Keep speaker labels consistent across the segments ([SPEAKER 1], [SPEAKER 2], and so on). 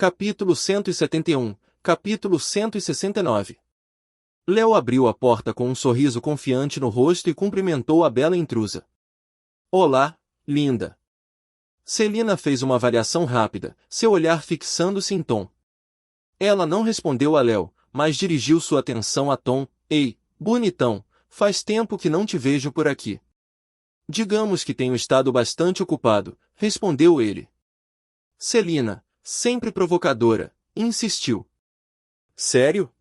[SPEAKER 1] Capítulo 171, capítulo 169. Léo abriu a porta com um sorriso confiante no rosto e cumprimentou a bela intrusa. Olá, linda. Celina fez uma avaliação rápida, seu olhar fixando-se em Tom. Ela não respondeu a Léo, mas dirigiu sua atenção a Tom. Ei, bonitão, faz tempo que não te vejo por aqui. Digamos que tenho estado bastante ocupado, respondeu ele. Celina, sempre provocadora, insistiu. Sério?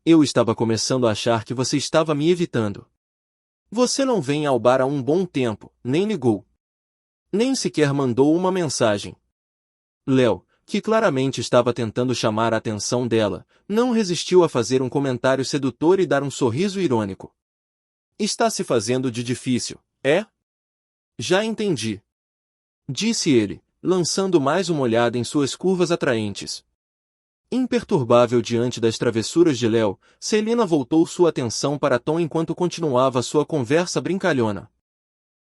[SPEAKER 1] Eu estava começando a achar que você estava me evitando. Você não vem ao bar há um bom tempo, nem ligou. Nem sequer mandou uma mensagem. Léo, que claramente estava tentando chamar a atenção dela, não resistiu a fazer um comentário sedutor e dar um sorriso irônico. Está se fazendo de difícil, é? Já entendi. Disse ele, lançando mais uma olhada em suas curvas atraentes. Imperturbável diante das travessuras de Léo, Celina voltou sua atenção para Tom enquanto continuava sua conversa brincalhona.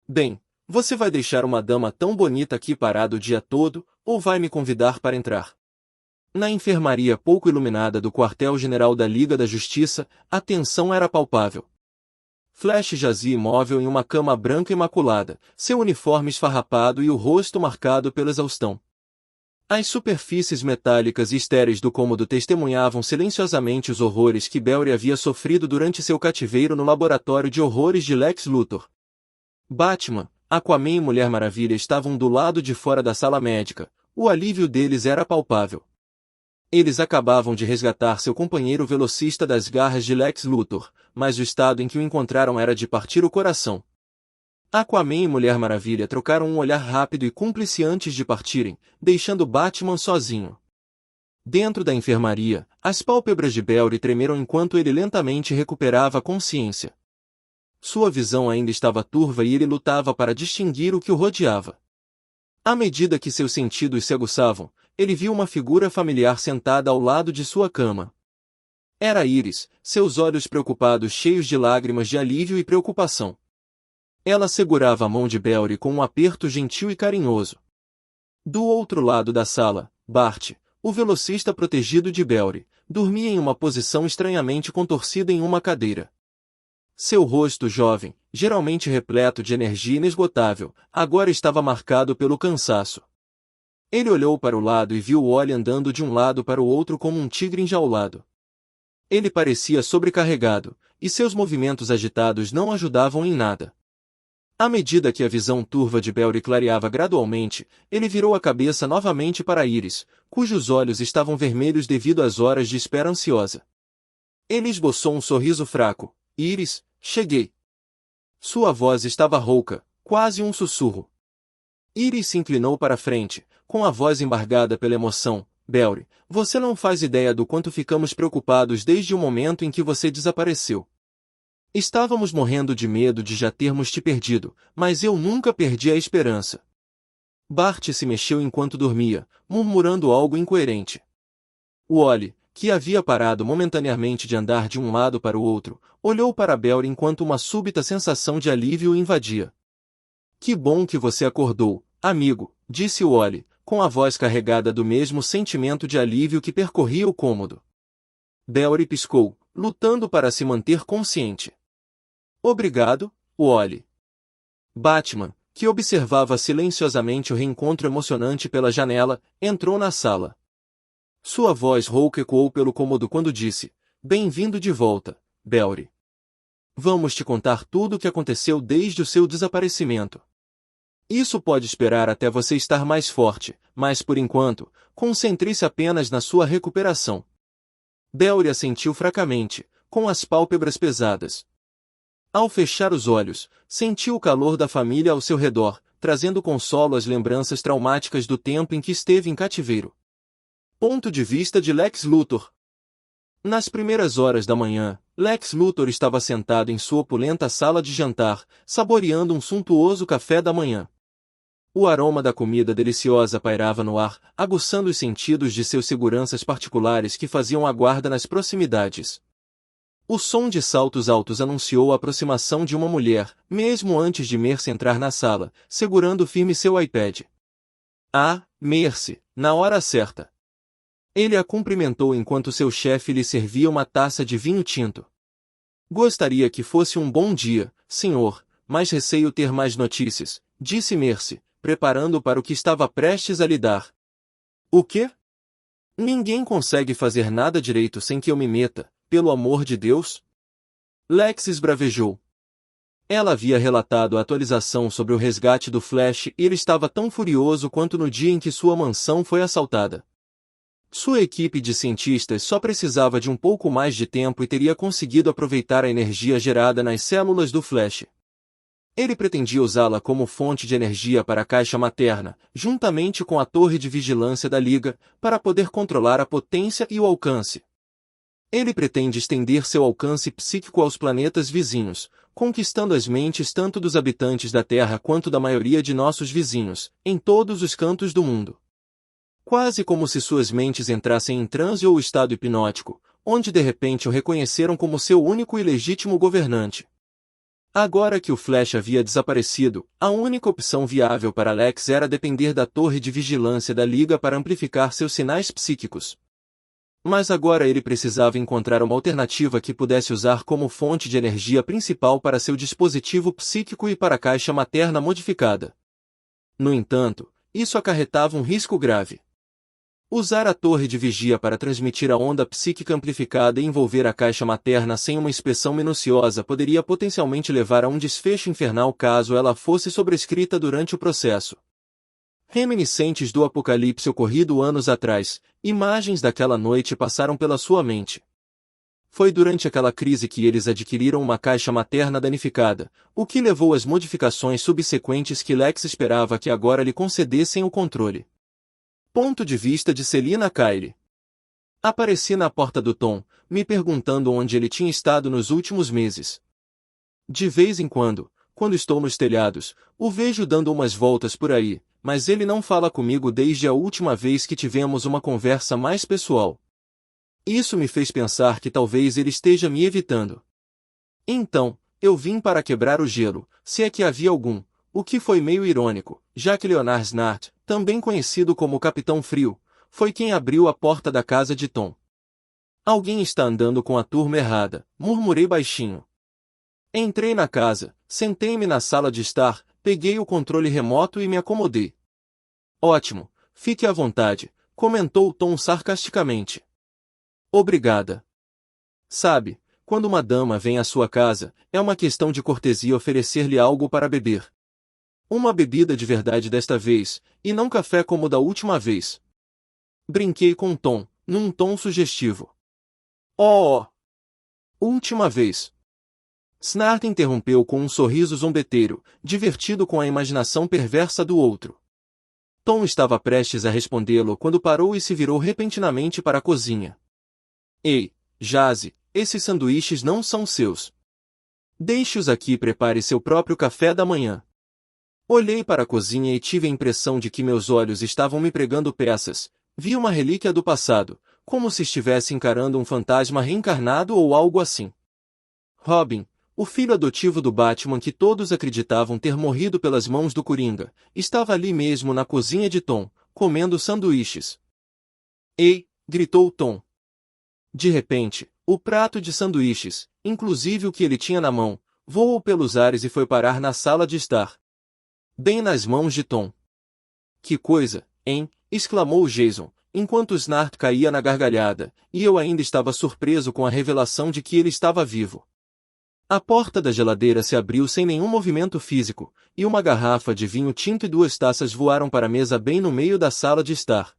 [SPEAKER 1] Bem, você vai deixar uma dama tão bonita aqui parada o dia todo, ou vai me convidar para entrar? Na enfermaria pouco iluminada do quartel-general da Liga da Justiça, a tensão era palpável. Flash jazia imóvel em uma cama branca imaculada, seu uniforme esfarrapado e o rosto marcado pela exaustão. As superfícies metálicas e estéreis do cômodo testemunhavam silenciosamente os horrores que Belry havia sofrido durante seu cativeiro no laboratório de horrores de Lex Luthor. Batman, Aquaman e Mulher Maravilha estavam do lado de fora da sala médica, o alívio deles era palpável. Eles acabavam de resgatar seu companheiro velocista das garras de Lex Luthor, mas o estado em que o encontraram era de partir o coração. Aquaman e Mulher Maravilha trocaram um olhar rápido e cúmplice antes de partirem, deixando Batman sozinho. Dentro da enfermaria, as pálpebras de Belry tremeram enquanto ele lentamente recuperava a consciência. Sua visão ainda estava turva e ele lutava para distinguir o que o rodeava. À medida que seus sentidos se aguçavam, ele viu uma figura familiar sentada ao lado de sua cama. Era Iris, seus olhos preocupados cheios de lágrimas de alívio e preocupação. Ela segurava a mão de Belry com um aperto gentil e carinhoso. Do outro lado da sala, Bart, o velocista protegido de Belry, dormia em uma posição estranhamente contorcida em uma cadeira. Seu rosto jovem, geralmente repleto de energia inesgotável, agora estava marcado pelo cansaço. Ele olhou para o lado e viu Wally andando de um lado para o outro como um tigre enjaulado. Ele parecia sobrecarregado, e seus movimentos agitados não ajudavam em nada. À medida que a visão turva de Belry clareava gradualmente, ele virou a cabeça novamente para Iris, cujos olhos estavam vermelhos devido às horas de espera ansiosa. Ele esboçou um sorriso fraco. Iris, cheguei. Sua voz estava rouca, quase um sussurro. Iris se inclinou para a frente, com a voz embargada pela emoção. Belry, você não faz ideia do quanto ficamos preocupados desde o momento em que você desapareceu. Estávamos morrendo de medo de já termos te perdido, mas eu nunca perdi a esperança. Bart se mexeu enquanto dormia, murmurando algo incoerente. Wally, que havia parado momentaneamente de andar de um lado para o outro, olhou para Belry enquanto uma súbita sensação de alívio o invadia. Que bom que você acordou, amigo, disse Wally, com a voz carregada do mesmo sentimento de alívio que percorria o cômodo. Belry piscou, lutando para se manter consciente. Obrigado, Wally. Batman, que observava silenciosamente o reencontro emocionante pela janela, entrou na sala. Sua voz rouca ecoou pelo cômodo quando disse, bem-vindo de volta, Belry. Vamos te contar tudo o que aconteceu desde o seu desaparecimento. Isso pode esperar até você estar mais forte, mas por enquanto, concentre-se apenas na sua recuperação. Belry assentiu fracamente, com as pálpebras pesadas. Ao fechar os olhos, sentiu o calor da família ao seu redor, trazendo consolo às lembranças traumáticas do tempo em que esteve em cativeiro. Ponto de vista de Lex Luthor. Nas primeiras horas da manhã, Lex Luthor estava sentado em sua opulenta sala de jantar, saboreando um suntuoso café da manhã. O aroma da comida deliciosa pairava no ar, aguçando os sentidos de seus seguranças particulares que faziam a guarda nas proximidades. O som de saltos altos anunciou a aproximação de uma mulher, mesmo antes de Mercy entrar na sala, segurando firme seu iPad. Ah, Mercy, na hora certa. Ele a cumprimentou enquanto seu chefe lhe servia uma taça de vinho tinto. Gostaria que fosse um bom dia, senhor, mas receio ter mais notícias, disse Mercy, preparando para o que estava prestes a lhe dar. O quê? Ninguém consegue fazer nada direito sem que eu me meta, pelo amor de Deus? Lex esbravejou. Ela havia relatado a atualização sobre o resgate do Flash e ele estava tão furioso quanto no dia em que sua mansão foi assaltada. Sua equipe de cientistas só precisava de um pouco mais de tempo e teria conseguido aproveitar a energia gerada nas células do Flash. Ele pretendia usá-la como fonte de energia para a caixa materna, juntamente com a torre de vigilância da Liga, para poder controlar a potência e o alcance. Ele pretende estender seu alcance psíquico aos planetas vizinhos, conquistando as mentes tanto dos habitantes da Terra quanto da maioria de nossos vizinhos, em todos os cantos do mundo. Quase como se suas mentes entrassem em transe ou estado hipnótico, onde de repente o reconheceram como seu único e legítimo governante. Agora que o Flash havia desaparecido, a única opção viável para Lex era depender da torre de vigilância da Liga para amplificar seus sinais psíquicos. Mas agora ele precisava encontrar uma alternativa que pudesse usar como fonte de energia principal para seu dispositivo psíquico e para a caixa materna modificada. No entanto, isso acarretava um risco grave. Usar a torre de vigia para transmitir a onda psíquica amplificada e envolver a caixa materna sem uma inspeção minuciosa poderia potencialmente levar a um desfecho infernal caso ela fosse sobrescrita durante o processo. Reminiscentes do apocalipse ocorrido anos atrás, imagens daquela noite passaram pela sua mente. Foi durante aquela crise que eles adquiriram uma caixa materna danificada, o que levou às modificações subsequentes que Lex esperava que agora lhe concedessem o controle. Ponto de vista de Selina Kyle. Apareci na porta do Tom, me perguntando onde ele tinha estado nos últimos meses. De vez em quando estou nos telhados, o vejo dando umas voltas por aí, mas ele não fala comigo desde a última vez que tivemos uma conversa mais pessoal. Isso me fez pensar que talvez ele esteja me evitando. Então, eu vim para quebrar o gelo, se é que havia algum, o que foi meio irônico, já que Leonard Snart, também conhecido como Capitão Frio, foi quem abriu a porta da casa de Tom. Alguém está andando com a turma errada, murmurei baixinho. Entrei na casa, sentei-me na sala de estar, peguei o controle remoto e me acomodei. Ótimo, fique à vontade, comentou Tom sarcasticamente. Obrigada. Sabe, quando uma dama vem à sua casa, é uma questão de cortesia oferecer-lhe algo para beber. Uma bebida de verdade desta vez, e não café como da última vez. Brinquei com Tom, num tom sugestivo. Oh! Última vez. Snart interrompeu com um sorriso zombeteiro, divertido com a imaginação perversa do outro. Tom estava prestes a respondê-lo quando parou e se virou repentinamente para a cozinha. Ei, Jazzy, esses sanduíches não são seus. Deixe-os aqui e prepare seu próprio café da manhã. Olhei para a cozinha e tive a impressão de que meus olhos estavam me pregando peças. Vi uma relíquia do passado, como se estivesse encarando um fantasma reencarnado ou algo assim. Robin, o filho adotivo do Batman que todos acreditavam ter morrido pelas mãos do Coringa, estava ali mesmo na cozinha de Tom, comendo sanduíches. Ei! Gritou Tom. De repente, o prato de sanduíches, inclusive o que ele tinha na mão, voou pelos ares e foi parar na sala de estar. Bem nas mãos de Tom. Que coisa, hein? Exclamou Jason, enquanto Snart caía na gargalhada, e eu ainda estava surpreso com a revelação de que ele estava vivo. A porta da geladeira se abriu sem nenhum movimento físico, e uma garrafa de vinho tinto e 2 taças voaram para a mesa bem no meio da sala de estar.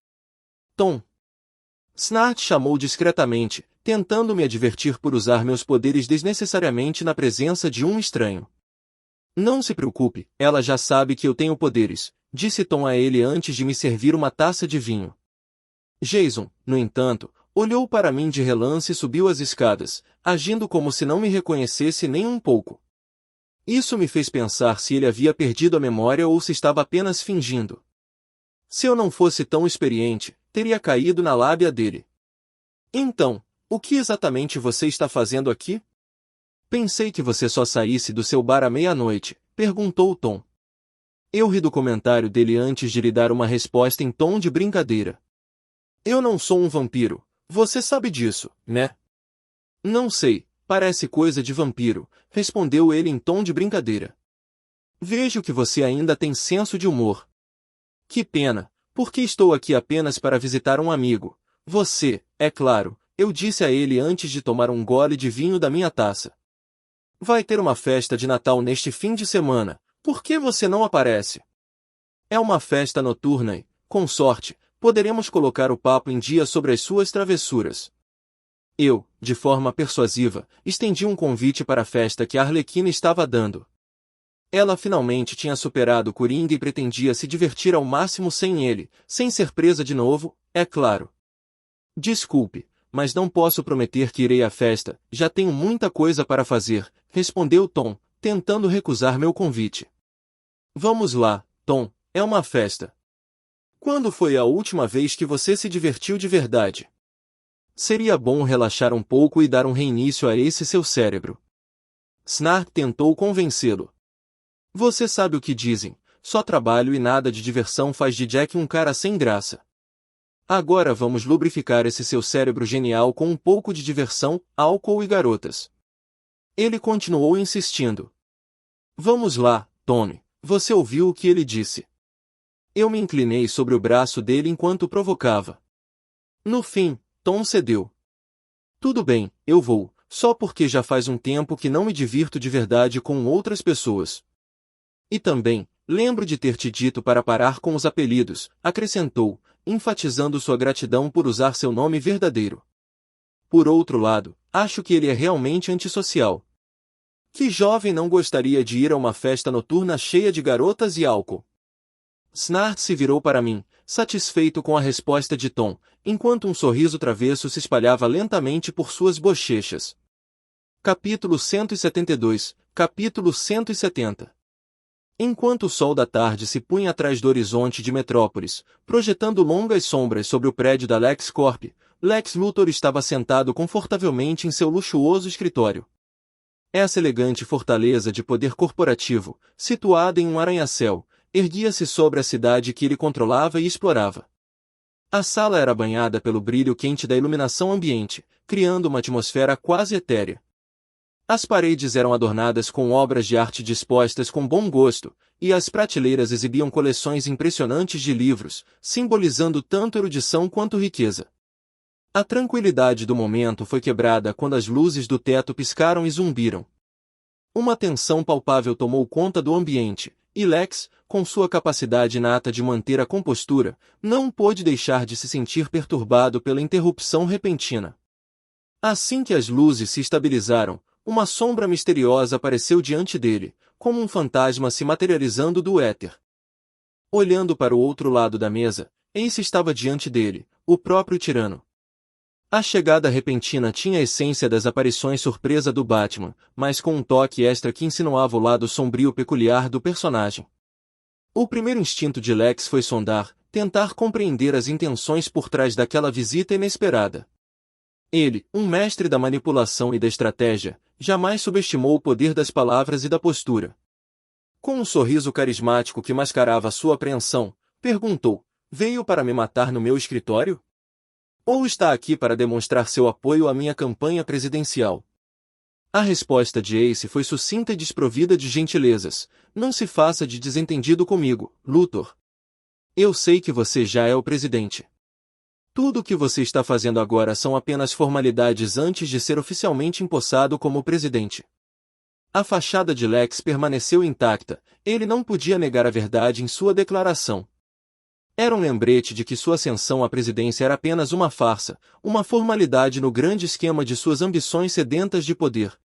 [SPEAKER 1] Tom. Snart chamou discretamente, tentando me advertir por usar meus poderes desnecessariamente na presença de um estranho. Não se preocupe, ela já sabe que eu tenho poderes, disse Tom a ele antes de me servir uma taça de vinho. Jason, no entanto, olhou para mim de relance e subiu as escadas, agindo como se não me reconhecesse nem um pouco. Isso me fez pensar se ele havia perdido a memória ou se estava apenas fingindo. Se eu não fosse tão experiente, teria caído na lábia dele. Então, o que exatamente você está fazendo aqui? Pensei que você só saísse do seu bar à meia-noite, perguntou Tom. Eu ri do comentário dele antes de lhe dar uma resposta em tom de brincadeira. Eu não sou um vampiro, você sabe disso, né? Não sei, parece coisa de vampiro, respondeu ele em tom de brincadeira. Vejo que você ainda tem senso de humor. Que pena, porque estou aqui apenas para visitar um amigo. Você, é claro, eu disse a ele antes de tomar um gole de vinho da minha taça. Vai ter uma festa de Natal neste fim de semana, por que você não aparece? É uma festa noturna e, com sorte, poderemos colocar o papo em dia sobre as suas travessuras. Eu, de forma persuasiva, estendi um convite para a festa que a Arlequina estava dando. Ela finalmente tinha superado o Coringa e pretendia se divertir ao máximo sem ele, sem ser presa de novo, é claro. Desculpe, mas não posso prometer que irei à festa, já tenho muita coisa para fazer, respondeu Tom, tentando recusar meu convite. Vamos lá, Tom, é uma festa. Quando foi a última vez que você se divertiu de verdade? Seria bom relaxar um pouco e dar um reinício a esse seu cérebro. Snark tentou convencê-lo. Você sabe o que dizem, só trabalho e nada de diversão faz de Jack um cara sem graça. Agora vamos lubrificar esse seu cérebro genial com um pouco de diversão, álcool e garotas. Ele continuou insistindo. Vamos lá, Tommy, você ouviu o que ele disse. Eu me inclinei sobre o braço dele enquanto o provocava. No fim, Tom cedeu. Tudo bem, eu vou, só porque já faz um tempo que não me divirto de verdade com outras pessoas. E também, lembro de ter te dito para parar com os apelidos, acrescentou, enfatizando sua gratidão por usar seu nome verdadeiro. Por outro lado, acho que ele é realmente antissocial. Que jovem não gostaria de ir a uma festa noturna cheia de garotas e álcool? Snart se virou para mim, satisfeito com a resposta de Tom, enquanto um sorriso travesso se espalhava lentamente por suas bochechas. Capítulo 172, Capítulo 170. Enquanto o sol da tarde se punha atrás do horizonte de Metrópolis, projetando longas sombras sobre o prédio da LexCorp, Lex Luthor estava sentado confortavelmente em seu luxuoso escritório. Essa elegante fortaleza de poder corporativo, situada em um arranha-céu, erguia-se sobre a cidade que ele controlava e explorava. A sala era banhada pelo brilho quente da iluminação ambiente, criando uma atmosfera quase etérea. As paredes eram adornadas com obras de arte dispostas com bom gosto, e as prateleiras exibiam coleções impressionantes de livros, simbolizando tanto erudição quanto riqueza. A tranquilidade do momento foi quebrada quando as luzes do teto piscaram e zumbiram. Uma tensão palpável tomou conta do ambiente, e Lex, com sua capacidade inata de manter a compostura, não pôde deixar de se sentir perturbado pela interrupção repentina. Assim que as luzes se estabilizaram, uma sombra misteriosa apareceu diante dele, como um fantasma se materializando do éter. Olhando para o outro lado da mesa, Ace estava diante dele, o próprio tirano. A chegada repentina tinha a essência das aparições surpresa do Batman, mas com um toque extra que insinuava o lado sombrio peculiar do personagem. O primeiro instinto de Lex foi sondar, tentar compreender as intenções por trás daquela visita inesperada. Ele, um mestre da manipulação e da estratégia, jamais subestimou o poder das palavras e da postura. Com um sorriso carismático que mascarava sua apreensão, perguntou, veio para me matar no meu escritório? Ou está aqui para demonstrar seu apoio à minha campanha presidencial? A resposta de Ace foi sucinta e desprovida de gentilezas. Não se faça de desentendido comigo, Luthor. Eu sei que você já é o presidente. Tudo o que você está fazendo agora são apenas formalidades antes de ser oficialmente empossado como presidente. A fachada de Lex permaneceu intacta, ele não podia negar a verdade em sua declaração. Era um lembrete de que sua ascensão à presidência era apenas uma farsa, uma formalidade no grande esquema de suas ambições sedentas de poder.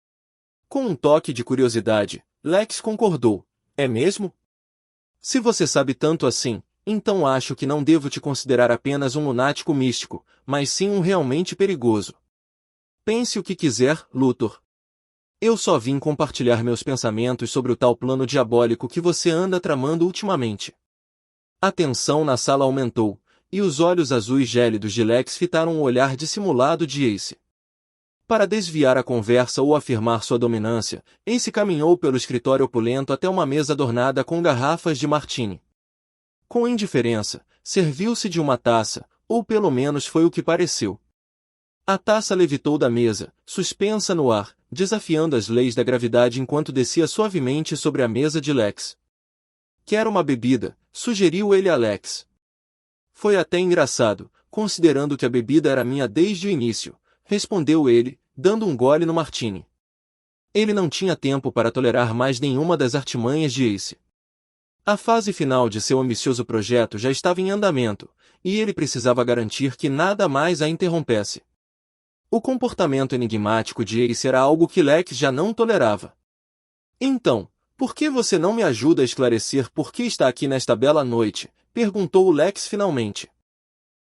[SPEAKER 1] Com um toque de curiosidade, Lex concordou. É mesmo? Se você sabe tanto assim, então acho que não devo te considerar apenas um lunático místico, mas sim um realmente perigoso. Pense o que quiser, Luthor. Eu só vim compartilhar meus pensamentos sobre o tal plano diabólico que você anda tramando ultimamente. A tensão na sala aumentou, e os olhos azuis gélidos de Lex fitaram o olhar dissimulado de Ace. Para desviar a conversa ou afirmar sua dominância, Ace caminhou pelo escritório opulento até uma mesa adornada com garrafas de martini. Com indiferença, serviu-se de uma taça, ou pelo menos foi o que pareceu. A taça levitou da mesa, suspensa no ar, desafiando as leis da gravidade enquanto descia suavemente sobre a mesa de Lex. Quer uma bebida? Sugeriu ele a Lex. Foi até engraçado, considerando que a bebida era minha desde o início, respondeu ele, dando um gole no martini. Ele não tinha tempo para tolerar mais nenhuma das artimanhas de Ace. A fase final de seu ambicioso projeto já estava em andamento, e ele precisava garantir que nada mais a interrompesse. O comportamento enigmático de Ace era algo que Lex já não tolerava. Então, por que você não me ajuda a esclarecer por que está aqui nesta bela noite? Perguntou Lex finalmente.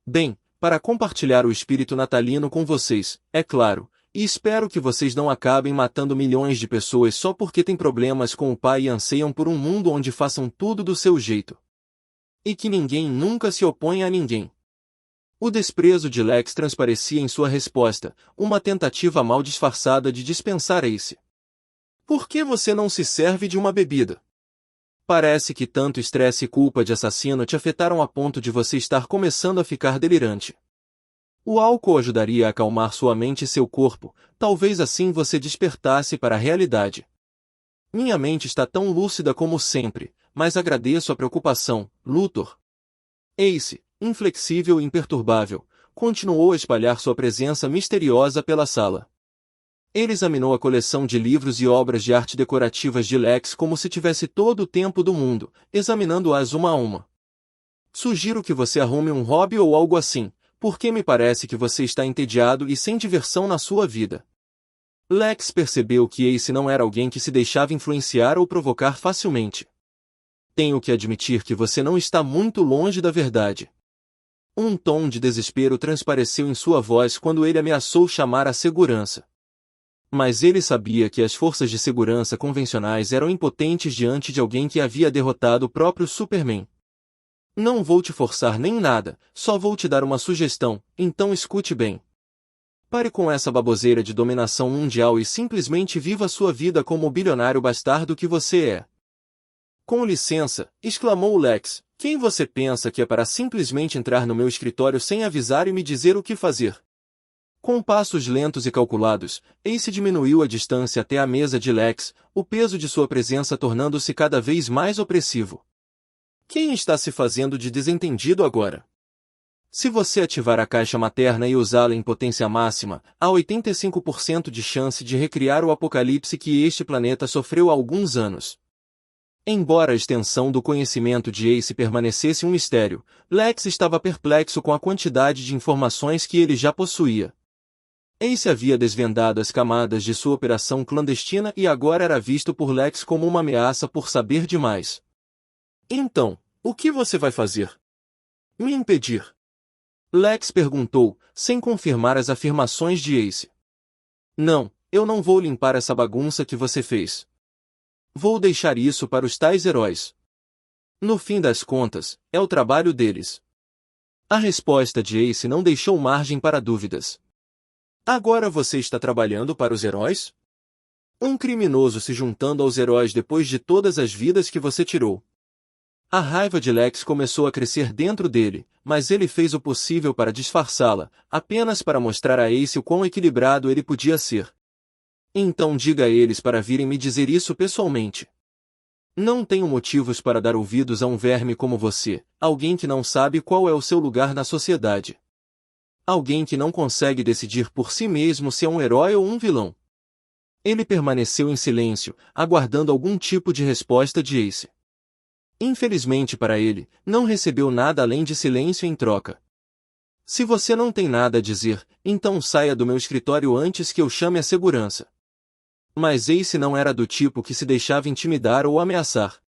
[SPEAKER 1] Bem, para compartilhar o espírito natalino com vocês, é claro, e espero que vocês não acabem matando milhões de pessoas só porque têm problemas com o pai e anseiam por um mundo onde façam tudo do seu jeito. E que ninguém nunca se oponha a ninguém. O desprezo de Lex transparecia em sua resposta, uma tentativa mal disfarçada de dispensar Ace. Por que você não se serve de uma bebida? Parece que tanto estresse e culpa de assassino te afetaram a ponto de você estar começando a ficar delirante. O álcool ajudaria a acalmar sua mente e seu corpo, talvez assim você despertasse para a realidade. Minha mente está tão lúcida como sempre, mas agradeço a preocupação, Luthor. Ace, inflexível e imperturbável, continuou a espalhar sua presença misteriosa pela sala. Ele examinou a coleção de livros e obras de arte decorativas de Lex como se tivesse todo o tempo do mundo, examinando-as uma a uma. Sugiro que você arrume um hobby ou algo assim, porque me parece que você está entediado e sem diversão na sua vida. Lex percebeu que Ace não era alguém que se deixava influenciar ou provocar facilmente. Tenho que admitir que você não está muito longe da verdade. Um tom de desespero transpareceu em sua voz quando ele ameaçou chamar a segurança. Mas ele sabia que as forças de segurança convencionais eram impotentes diante de alguém que havia derrotado o próprio Superman. Não vou te forçar nem nada, só vou te dar uma sugestão, então escute bem. Pare com essa baboseira de dominação mundial e simplesmente viva sua vida como o bilionário bastardo que você é. Com licença, exclamou Lex, quem você pensa que é para simplesmente entrar no meu escritório sem avisar e me dizer o que fazer? Com passos lentos e calculados, Ace diminuiu a distância até a mesa de Lex, o peso de sua presença tornando-se cada vez mais opressivo. Quem está se fazendo de desentendido agora? Se você ativar a caixa materna e usá-la em potência máxima, há 85% de chance de recriar o apocalipse que este planeta sofreu há alguns anos. Embora a extensão do conhecimento de Ace permanecesse um mistério, Lex estava perplexo com a quantidade de informações que ele já possuía. Ace havia desvendado as camadas de sua operação clandestina e agora era visto por Lex como uma ameaça por saber demais. Então, o que você vai fazer? Me impedir? Lex perguntou, sem confirmar as afirmações de Ace. Não, eu não vou limpar essa bagunça que você fez. Vou deixar isso para os tais heróis. No fim das contas, é o trabalho deles. A resposta de Ace não deixou margem para dúvidas. Agora você está trabalhando para os heróis? Um criminoso se juntando aos heróis depois de todas as vidas que você tirou. A raiva de Lex começou a crescer dentro dele, mas ele fez o possível para disfarçá-la, apenas para mostrar a Ace o quão equilibrado ele podia ser. Então diga a eles para virem me dizer isso pessoalmente. Não tenho motivos para dar ouvidos a um verme como você, alguém que não sabe qual é o seu lugar na sociedade. Alguém que não consegue decidir por si mesmo se é um herói ou um vilão. Ele permaneceu em silêncio, aguardando algum tipo de resposta de Ace. Infelizmente para ele, não recebeu nada além de silêncio em troca. Se você não tem nada a dizer, então saia do meu escritório antes que eu chame a segurança. Mas Ace não era do tipo que se deixava intimidar ou ameaçar.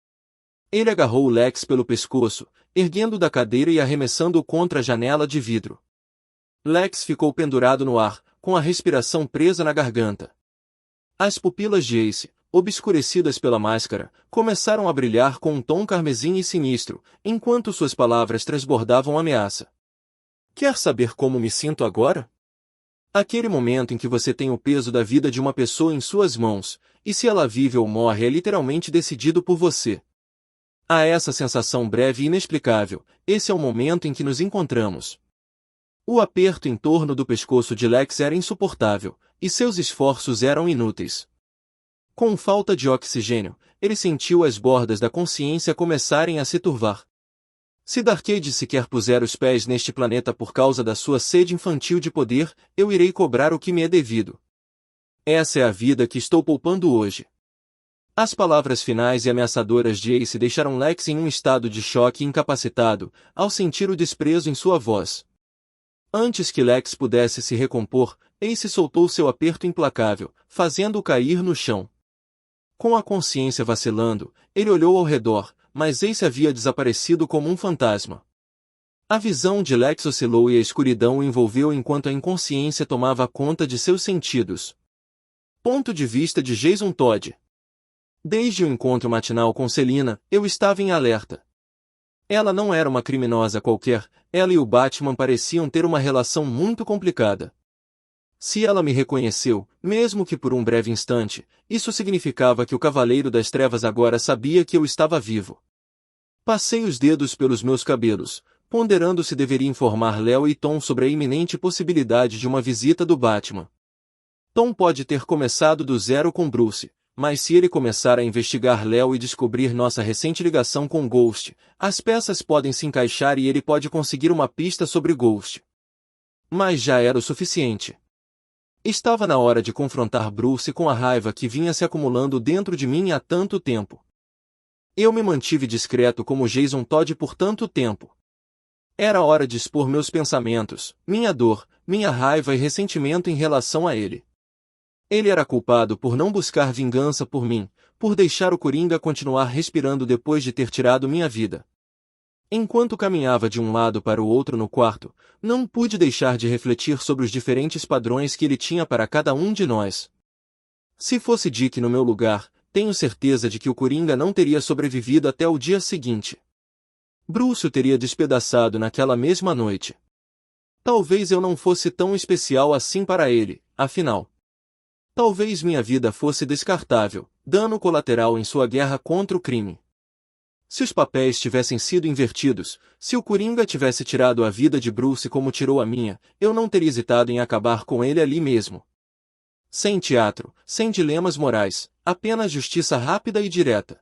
[SPEAKER 1] Ele agarrou Lex pelo pescoço, erguendo-o da cadeira e arremessando-o contra a janela de vidro. Lex ficou pendurado no ar, com a respiração presa na garganta. As pupilas de Ace, obscurecidas pela máscara, começaram a brilhar com um tom carmesim e sinistro, enquanto suas palavras transbordavam ameaça. Quer saber como me sinto agora? Aquele momento em que você tem o peso da vida de uma pessoa em suas mãos, e se ela vive ou morre é literalmente decidido por você. Há essa sensação breve e inexplicável, esse é o momento em que nos encontramos. O aperto em torno do pescoço de Lex era insuportável, e seus esforços eram inúteis. Com falta de oxigênio, ele sentiu as bordas da consciência começarem a se turvar. Se Darkade sequer puser os pés neste planeta por causa da sua sede infantil de poder, eu irei cobrar o que me é devido. Essa é a vida que estou poupando hoje. As palavras finais e ameaçadoras de Ace deixaram Lex em um estado de choque e incapacitado, ao sentir o desprezo em sua voz. Antes que Lex pudesse se recompor, Ace soltou seu aperto implacável, fazendo-o cair no chão. Com a consciência vacilando, ele olhou ao redor, mas Ace havia desaparecido como um fantasma. A visão de Lex oscilou e a escuridão o envolveu enquanto a inconsciência tomava conta de seus sentidos. Ponto de vista de Jason Todd. Desde o encontro matinal com Selina, eu estava em alerta. Ela não era uma criminosa qualquer, ela e o Batman pareciam ter uma relação muito complicada. Se ela me reconheceu, mesmo que por um breve instante, isso significava que o Cavaleiro das Trevas agora sabia que eu estava vivo. Passei os dedos pelos meus cabelos, ponderando se deveria informar Léo e Tom sobre a iminente possibilidade de uma visita do Batman. Tom pode ter começado do zero com Bruce, mas se ele começar a investigar Léo e descobrir nossa recente ligação com Ghost, as peças podem se encaixar e ele pode conseguir uma pista sobre Ghost. Mas já era o suficiente. Estava na hora de confrontar Bruce com a raiva que vinha se acumulando dentro de mim há tanto tempo. Eu me mantive discreto como Jason Todd por tanto tempo. Era hora de expor meus pensamentos, minha dor, minha raiva e ressentimento em relação a ele. Ele era culpado por não buscar vingança por mim, por deixar o Coringa continuar respirando depois de ter tirado minha vida. Enquanto caminhava de um lado para o outro no quarto, não pude deixar de refletir sobre os diferentes padrões que ele tinha para cada um de nós. Se fosse Dick no meu lugar, tenho certeza de que o Coringa não teria sobrevivido até o dia seguinte. Bruce o teria despedaçado naquela mesma noite. Talvez eu não fosse tão especial assim para ele, afinal. Talvez minha vida fosse descartável, dano colateral em sua guerra contra o crime. Se os papéis tivessem sido invertidos, se o Coringa tivesse tirado a vida de Bruce como tirou a minha, eu não teria hesitado em acabar com ele ali mesmo. Sem teatro, sem dilemas morais, apenas justiça rápida e direta.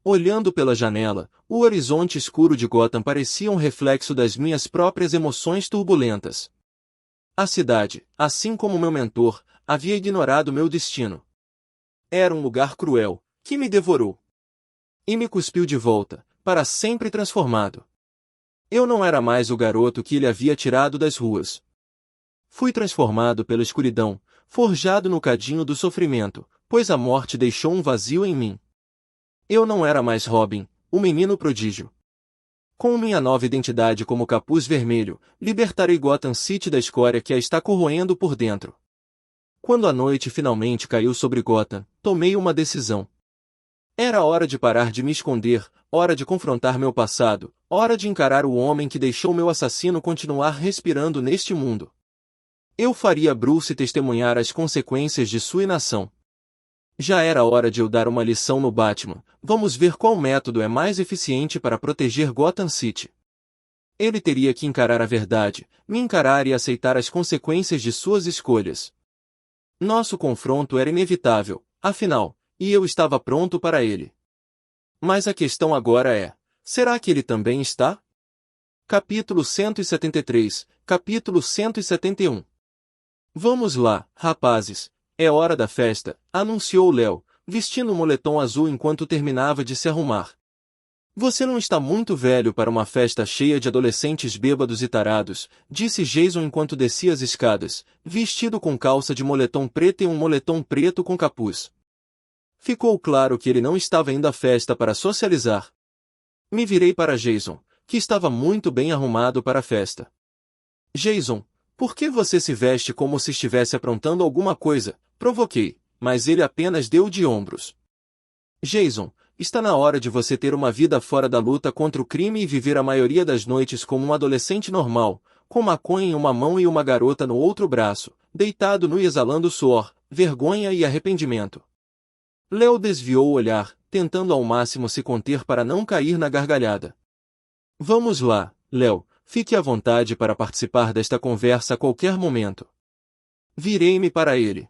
[SPEAKER 1] Olhando pela janela, o horizonte escuro de Gotham parecia um reflexo das minhas próprias emoções turbulentas. A cidade, assim como meu mentor, havia ignorado meu destino. Era um lugar cruel, que me devorou. E me cuspiu de volta, para sempre transformado. Eu não era mais o garoto que ele havia tirado das ruas. Fui transformado pela escuridão, forjado no cadinho do sofrimento, pois a morte deixou um vazio em mim. Eu não era mais Robin, o menino prodígio. Com minha nova identidade como capuz vermelho, libertarei Gotham City da escória que a está corroendo por dentro. Quando a noite finalmente caiu sobre Gotham, tomei uma decisão. Era hora de parar de me esconder, hora de confrontar meu passado, hora de encarar o homem que deixou meu assassino continuar respirando neste mundo. Eu faria Bruce testemunhar as consequências de sua inação. Já era hora de eu dar uma lição no Batman, vamos ver qual método é mais eficiente para proteger Gotham City. Ele teria que encarar a verdade, me encarar e aceitar as consequências de suas escolhas. Nosso confronto era inevitável, afinal, e eu estava pronto para ele. Mas a questão agora é, será que ele também está? Capítulo 173, capítulo 171. Vamos lá, rapazes, é hora da festa, anunciou Léo, vestindo um moletom azul enquanto terminava de se arrumar. Você não está muito velho para uma festa cheia de adolescentes bêbados e tarados, disse Jason enquanto descia as escadas, vestido com calça de moletom preto e um moletom preto com capuz. Ficou claro que ele não estava indo à festa para socializar. Me virei para Jason, que estava muito bem arrumado para a festa. Jason, por que você se veste como se estivesse aprontando alguma coisa? Provoquei, mas ele apenas deu de ombros. Jason, está na hora de você ter uma vida fora da luta contra o crime e viver a maioria das noites como um adolescente normal, com maconha em uma mão e uma garota no outro braço, deitado nu e exalando suor, vergonha e arrependimento. Léo desviou o olhar, tentando ao máximo se conter para não cair na gargalhada. Vamos lá, Léo, fique à vontade para participar desta conversa a qualquer momento. Virei-me para ele.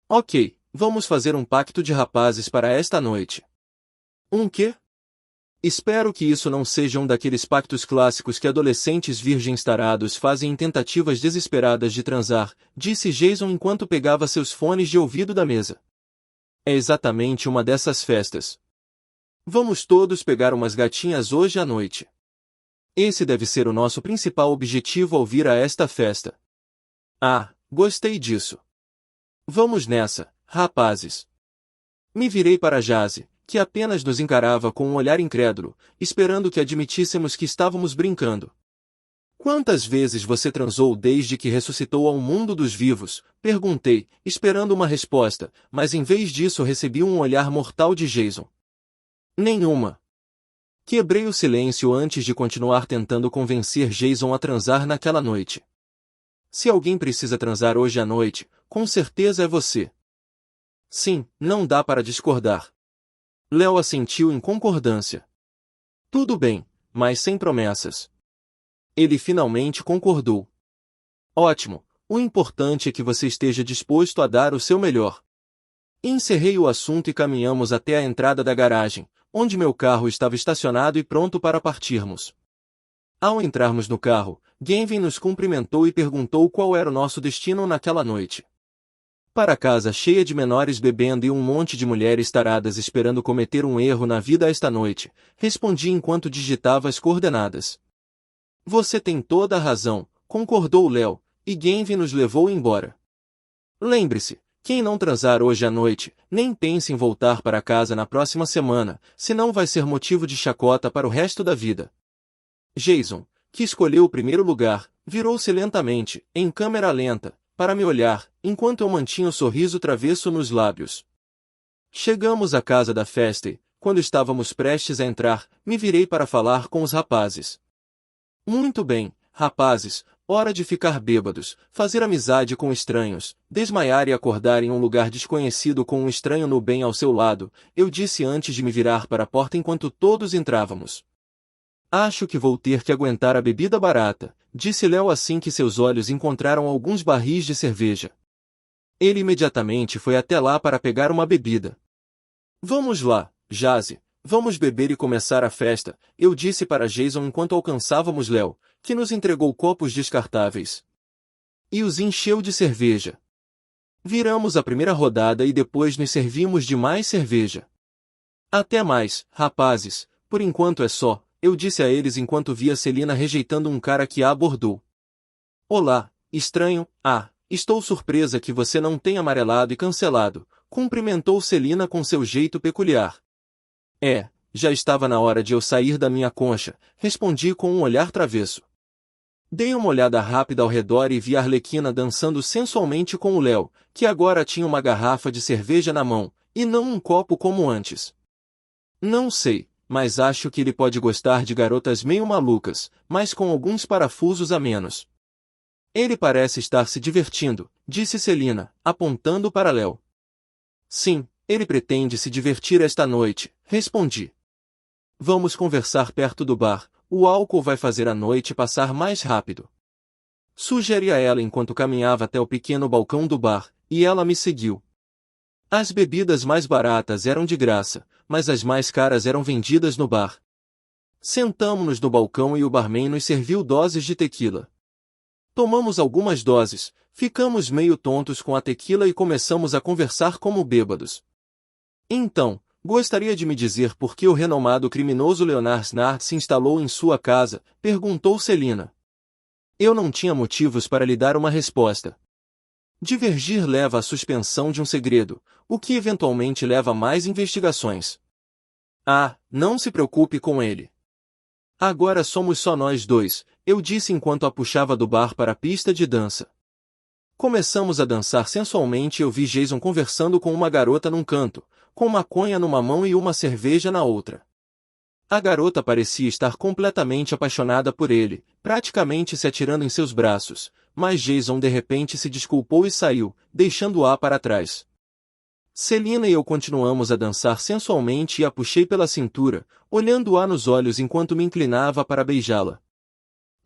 [SPEAKER 1] Ok, vamos fazer um pacto de rapazes para esta noite. Um quê? Espero que isso não seja um daqueles pactos clássicos que adolescentes virgens tarados fazem em tentativas desesperadas de transar, disse Jason enquanto pegava seus fones de ouvido da mesa. É exatamente uma dessas festas. Vamos todos pegar umas gatinhas hoje à noite. Esse deve ser o nosso principal objetivo ao vir a esta festa. Ah, gostei disso. Vamos nessa, rapazes. Me virei para Jazzy, que apenas nos encarava com um olhar incrédulo, esperando que admitíssemos que estávamos brincando. Quantas vezes você transou desde que ressuscitou ao mundo dos vivos? Perguntei, esperando uma resposta, mas em vez disso recebi um olhar mortal de Jason. Nenhuma. Quebrei o silêncio antes de continuar tentando convencer Jason a transar naquela noite. Se alguém precisa transar hoje à noite, com certeza é você. Sim, não dá para discordar. Léo assentiu em concordância. Tudo bem, mas sem promessas. Ele finalmente concordou. Ótimo, o importante é que você esteja disposto a dar o seu melhor. Encerrei o assunto e caminhamos até a entrada da garagem, onde meu carro estava estacionado e pronto para partirmos. Ao entrarmos no carro, Gavin nos cumprimentou e perguntou qual era o nosso destino naquela noite. Para casa cheia de menores bebendo e um monte de mulheres taradas esperando cometer um erro na vida esta noite, respondi enquanto digitava as coordenadas. Você tem toda a razão, concordou Léo, e Gavin nos levou embora. Lembre-se, quem não transar hoje à noite, nem pense em voltar para casa na próxima semana, senão vai ser motivo de chacota para o resto da vida. Jason, que escolheu o primeiro lugar, virou-se lentamente, em câmera lenta, para me olhar, enquanto eu mantinha o sorriso travesso nos lábios. Chegamos à casa da festa e, quando estávamos prestes a entrar, me virei para falar com os rapazes. Muito bem, rapazes, hora de ficar bêbados, fazer amizade com estranhos, desmaiar e acordar em um lugar desconhecido com um estranho no bem ao seu lado, eu disse antes de me virar para a porta enquanto todos entrávamos. Acho que vou ter que aguentar a bebida barata, disse Léo assim que seus olhos encontraram alguns barris de cerveja. Ele imediatamente foi até lá para pegar uma bebida. Vamos lá, Jazzy, vamos beber e começar a festa, eu disse para Jason enquanto alcançávamos Léo, que nos entregou copos descartáveis. E os encheu de cerveja. Viramos a primeira rodada e depois nos servimos de mais cerveja. Até mais, rapazes, por enquanto é só. Eu disse a eles enquanto via Celina rejeitando um cara que a abordou. Olá, estranho, estou surpresa que você não tenha amarelado e cancelado, cumprimentou Celina com seu jeito peculiar. Já estava na hora de eu sair da minha concha, respondi com um olhar travesso. Dei uma olhada rápida ao redor e vi a Arlequina dançando sensualmente com o Léo, que agora tinha uma garrafa de cerveja na mão, e não um copo como antes. Não sei, mas acho que ele pode gostar de garotas meio malucas, mas com alguns parafusos a menos. Ele parece estar se divertindo, disse Celina, apontando para Léo. Sim, ele pretende se divertir esta noite, respondi. Vamos conversar perto do bar, o álcool vai fazer a noite passar mais rápido. Sugeri a ela enquanto caminhava até o pequeno balcão do bar, e ela me seguiu. As bebidas mais baratas eram de graça, mas as mais caras eram vendidas no bar. Sentamo-nos no balcão e o barman nos serviu doses de tequila. Tomamos algumas doses, ficamos meio tontos com a tequila e começamos a conversar como bêbados. Então, gostaria de me dizer por que o renomado criminoso Leonard Snart se instalou em sua casa? Perguntou Celina. Eu não tinha motivos para lhe dar uma resposta. Divergir leva à suspensão de um segredo, o que eventualmente leva a mais investigações. Não se preocupe com ele. Agora somos só nós dois, eu disse enquanto a puxava do bar para a pista de dança. Começamos a dançar sensualmente e eu vi Jason conversando com uma garota num canto, com maconha numa mão e uma cerveja na outra. A garota parecia estar completamente apaixonada por ele, praticamente se atirando em seus braços, mas Jason de repente se desculpou e saiu, deixando-a para trás. Celina e eu continuamos a dançar sensualmente e a puxei pela cintura, olhando-a nos olhos enquanto me inclinava para beijá-la.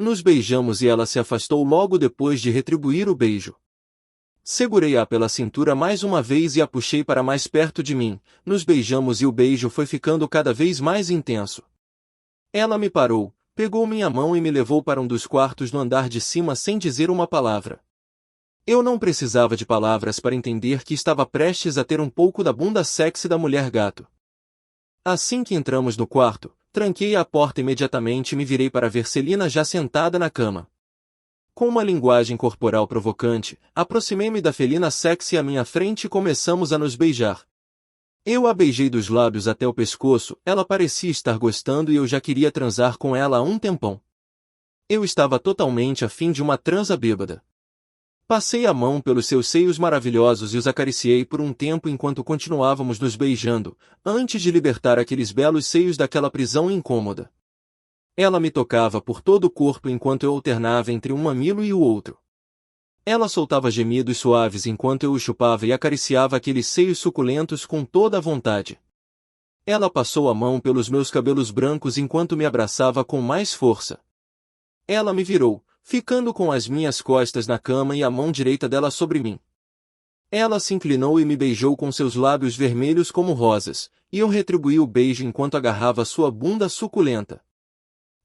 [SPEAKER 1] Nos beijamos e ela se afastou logo depois de retribuir o beijo. Segurei-a pela cintura mais uma vez e a puxei para mais perto de mim. Nos beijamos e o beijo foi ficando cada vez mais intenso. Ela me parou, pegou minha mão e me levou para um dos quartos no andar de cima sem dizer uma palavra. Eu não precisava de palavras para entender que estava prestes a ter um pouco da bunda sexy da mulher gato. Assim que entramos no quarto, tranquei a porta imediatamente e me virei para ver Celina já sentada na cama. Com uma linguagem corporal provocante, aproximei-me da felina sexy à minha frente e começamos a nos beijar. Eu a beijei dos lábios até o pescoço, ela parecia estar gostando e eu já queria transar com ela há um tempão. Eu estava totalmente a fim de uma transa bêbada. Passei a mão pelos seus seios maravilhosos e os acariciei por um tempo enquanto continuávamos nos beijando, antes de libertar aqueles belos seios daquela prisão incômoda. Ela me tocava por todo o corpo enquanto eu alternava entre um mamilo e o outro. Ela soltava gemidos suaves enquanto eu o chupava e acariciava aqueles seios suculentos com toda a vontade. Ela passou a mão pelos meus cabelos brancos enquanto me abraçava com mais força. Ela me virou, ficando com as minhas costas na cama e a mão direita dela sobre mim. Ela se inclinou e me beijou com seus lábios vermelhos como rosas, e eu retribuí o beijo enquanto agarrava sua bunda suculenta.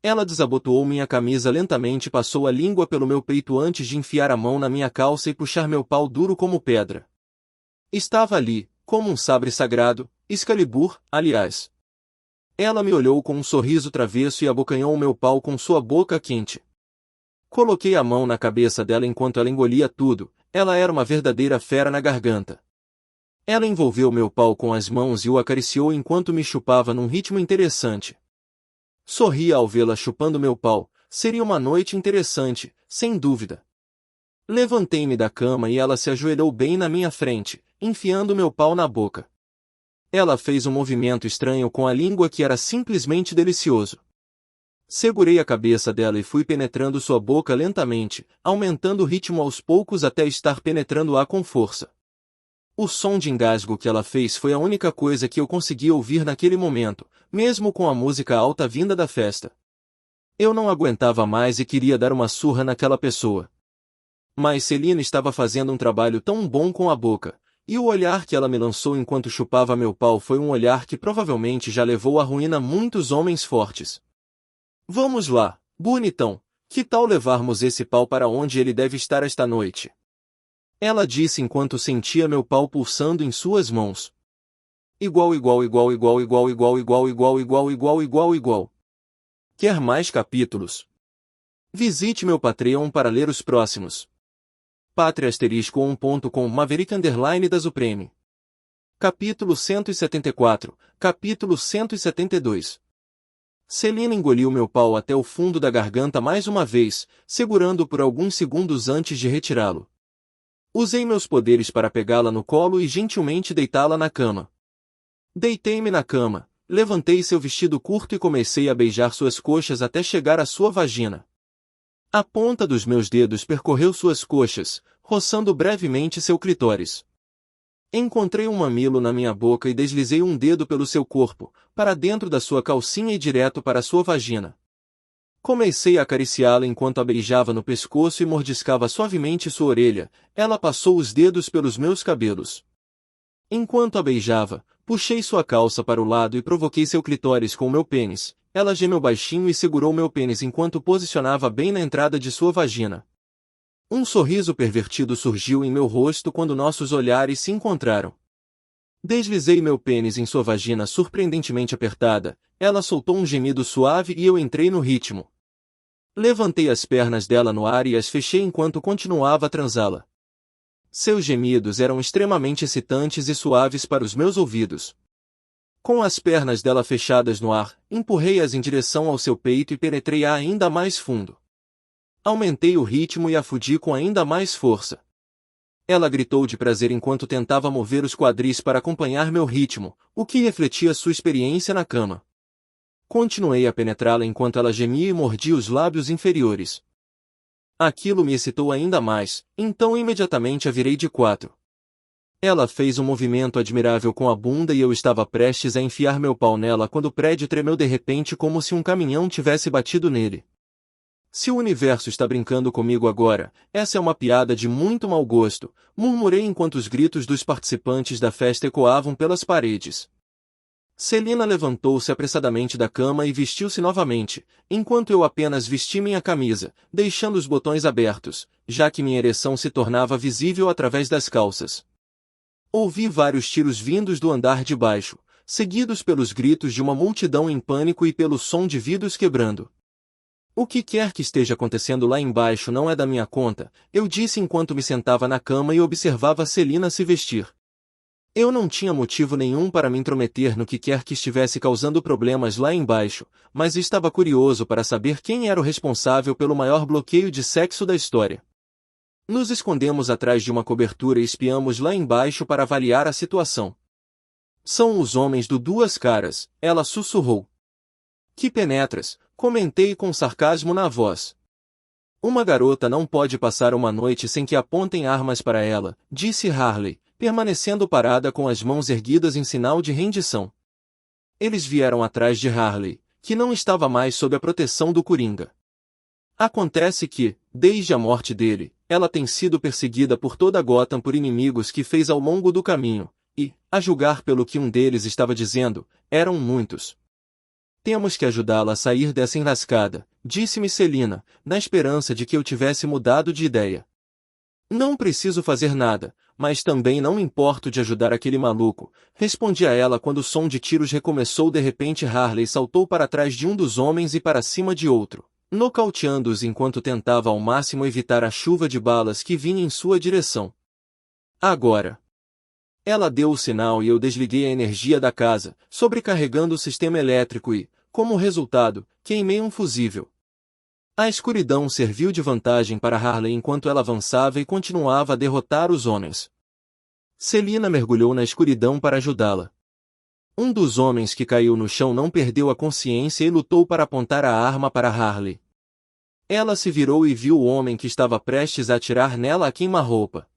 [SPEAKER 1] Ela desabotoou minha camisa lentamente e passou a língua pelo meu peito antes de enfiar a mão na minha calça e puxar meu pau duro como pedra. Estava ali, como um sabre sagrado, Excalibur, aliás. Ela me olhou com um sorriso travesso e abocanhou o meu pau com sua boca quente. Coloquei a mão na cabeça dela enquanto ela engolia tudo, ela era uma verdadeira fera na garganta. Ela envolveu meu pau com as mãos e o acariciou enquanto me chupava num ritmo interessante. Sorri ao vê-la chupando meu pau, seria uma noite interessante, sem dúvida. Levantei-me da cama e ela se ajoelhou bem na minha frente, enfiando meu pau na boca. Ela fez um movimento estranho com a língua que era simplesmente delicioso. Segurei a cabeça dela e fui penetrando sua boca lentamente, aumentando o ritmo aos poucos até estar penetrando-a com força. O som de engasgo que ela fez foi a única coisa que eu consegui ouvir naquele momento, mesmo com a música alta vinda da festa. Eu não aguentava mais e queria dar uma surra naquela pessoa. Mas Celina estava fazendo um trabalho tão bom com a boca, e o olhar que ela me lançou enquanto chupava meu pau foi um olhar que provavelmente já levou à ruína muitos homens fortes. Vamos lá, bonitão, que tal levarmos esse pau para onde ele deve estar esta noite? Ela disse enquanto sentia meu pau pulsando em suas mãos. Igual. Quer mais capítulos? Visite meu Patreon para ler os próximos. Patreon.com Maverick da Supreme. Capítulo 174, capítulo 172. Celina engoliu meu pau até o fundo da garganta mais uma vez, segurando por alguns segundos antes de retirá-lo. Usei meus poderes para pegá-la no colo e gentilmente deitá-la na cama. Deitei-me na cama, levantei seu vestido curto e comecei a beijar suas coxas até chegar à sua vagina. A ponta dos meus dedos percorreu suas coxas, roçando brevemente seu clitóris. Encontrei um mamilo na minha boca e deslizei um dedo pelo seu corpo, para dentro da sua calcinha e direto para sua vagina. Comecei a acariciá-la enquanto a beijava no pescoço e mordiscava suavemente sua orelha, ela passou os dedos pelos meus cabelos. Enquanto a beijava, puxei sua calça para o lado e provoquei seu clitóris com meu pênis, ela gemeu baixinho e segurou meu pênis enquanto posicionava bem na entrada de sua vagina. Um sorriso pervertido surgiu em meu rosto quando nossos olhares se encontraram. Deslizei meu pênis em sua vagina surpreendentemente apertada, ela soltou um gemido suave e eu entrei no ritmo. Levantei as pernas dela no ar e as fechei enquanto continuava a transá-la. Seus gemidos eram extremamente excitantes e suaves para os meus ouvidos. Com as pernas dela fechadas no ar, empurrei-as em direção ao seu peito e penetrei-a ainda mais fundo. Aumentei o ritmo e a fudi com ainda mais força. Ela gritou de prazer enquanto tentava mover os quadris para acompanhar meu ritmo, o que refletia sua experiência na cama. Continuei a penetrá-la enquanto ela gemia e mordia os lábios inferiores. Aquilo me excitou ainda mais, então imediatamente a virei de quatro. Ela fez um movimento admirável com a bunda e eu estava prestes a enfiar meu pau nela quando o prédio tremeu de repente como se um caminhão tivesse batido nele. Se o universo está brincando comigo agora, essa é uma piada de muito mau gosto, murmurei enquanto os gritos dos participantes da festa ecoavam pelas paredes. Celina levantou-se apressadamente da cama e vestiu-se novamente, enquanto eu apenas vesti minha camisa, deixando os botões abertos, já que minha ereção se tornava visível através das calças. Ouvi vários tiros vindos do andar de baixo, seguidos pelos gritos de uma multidão em pânico e pelo som de vidros quebrando. O que quer que esteja acontecendo lá embaixo não é da minha conta, eu disse enquanto me sentava na cama e observava Celina se vestir. Eu não tinha motivo nenhum para me intrometer no que quer que estivesse causando problemas lá embaixo, mas estava curioso para saber quem era o responsável pelo maior bloqueio de sexo da história. Nos escondemos atrás de uma cobertura e espiamos lá embaixo para avaliar a situação. São os homens do Duas Caras, ela sussurrou. Que penetras, comentei com sarcasmo na voz. Uma garota não pode passar uma noite sem que apontem armas para ela, disse Harley, permanecendo parada com as mãos erguidas em sinal de rendição. Eles vieram atrás de Harley, que não estava mais sob a proteção do Coringa. Acontece que, desde a morte dele, ela tem sido perseguida por toda Gotham por inimigos que fez ao longo do caminho, e, a julgar pelo que um deles estava dizendo, eram muitos. Temos que ajudá-la a sair dessa enrascada, disse-me Celina, na esperança de que eu tivesse mudado de ideia. Não preciso fazer nada, mas também não me importo de ajudar aquele maluco, respondi a ela quando o som de tiros recomeçou. De repente Harley saltou para trás de um dos homens e para cima de outro, nocauteando-os enquanto tentava ao máximo evitar a chuva de balas que vinha em sua direção. Agora. Ela deu o sinal e eu desliguei a energia da casa, sobrecarregando o sistema elétrico e, como resultado, queimei um fusível. A escuridão serviu de vantagem para Harley enquanto ela avançava e continuava a derrotar os homens. Celina mergulhou na escuridão para ajudá-la. Um dos homens que caiu no chão não perdeu a consciência e lutou para apontar a arma para Harley. Ela se virou e viu o homem que estava prestes a atirar nela a queima-roupa.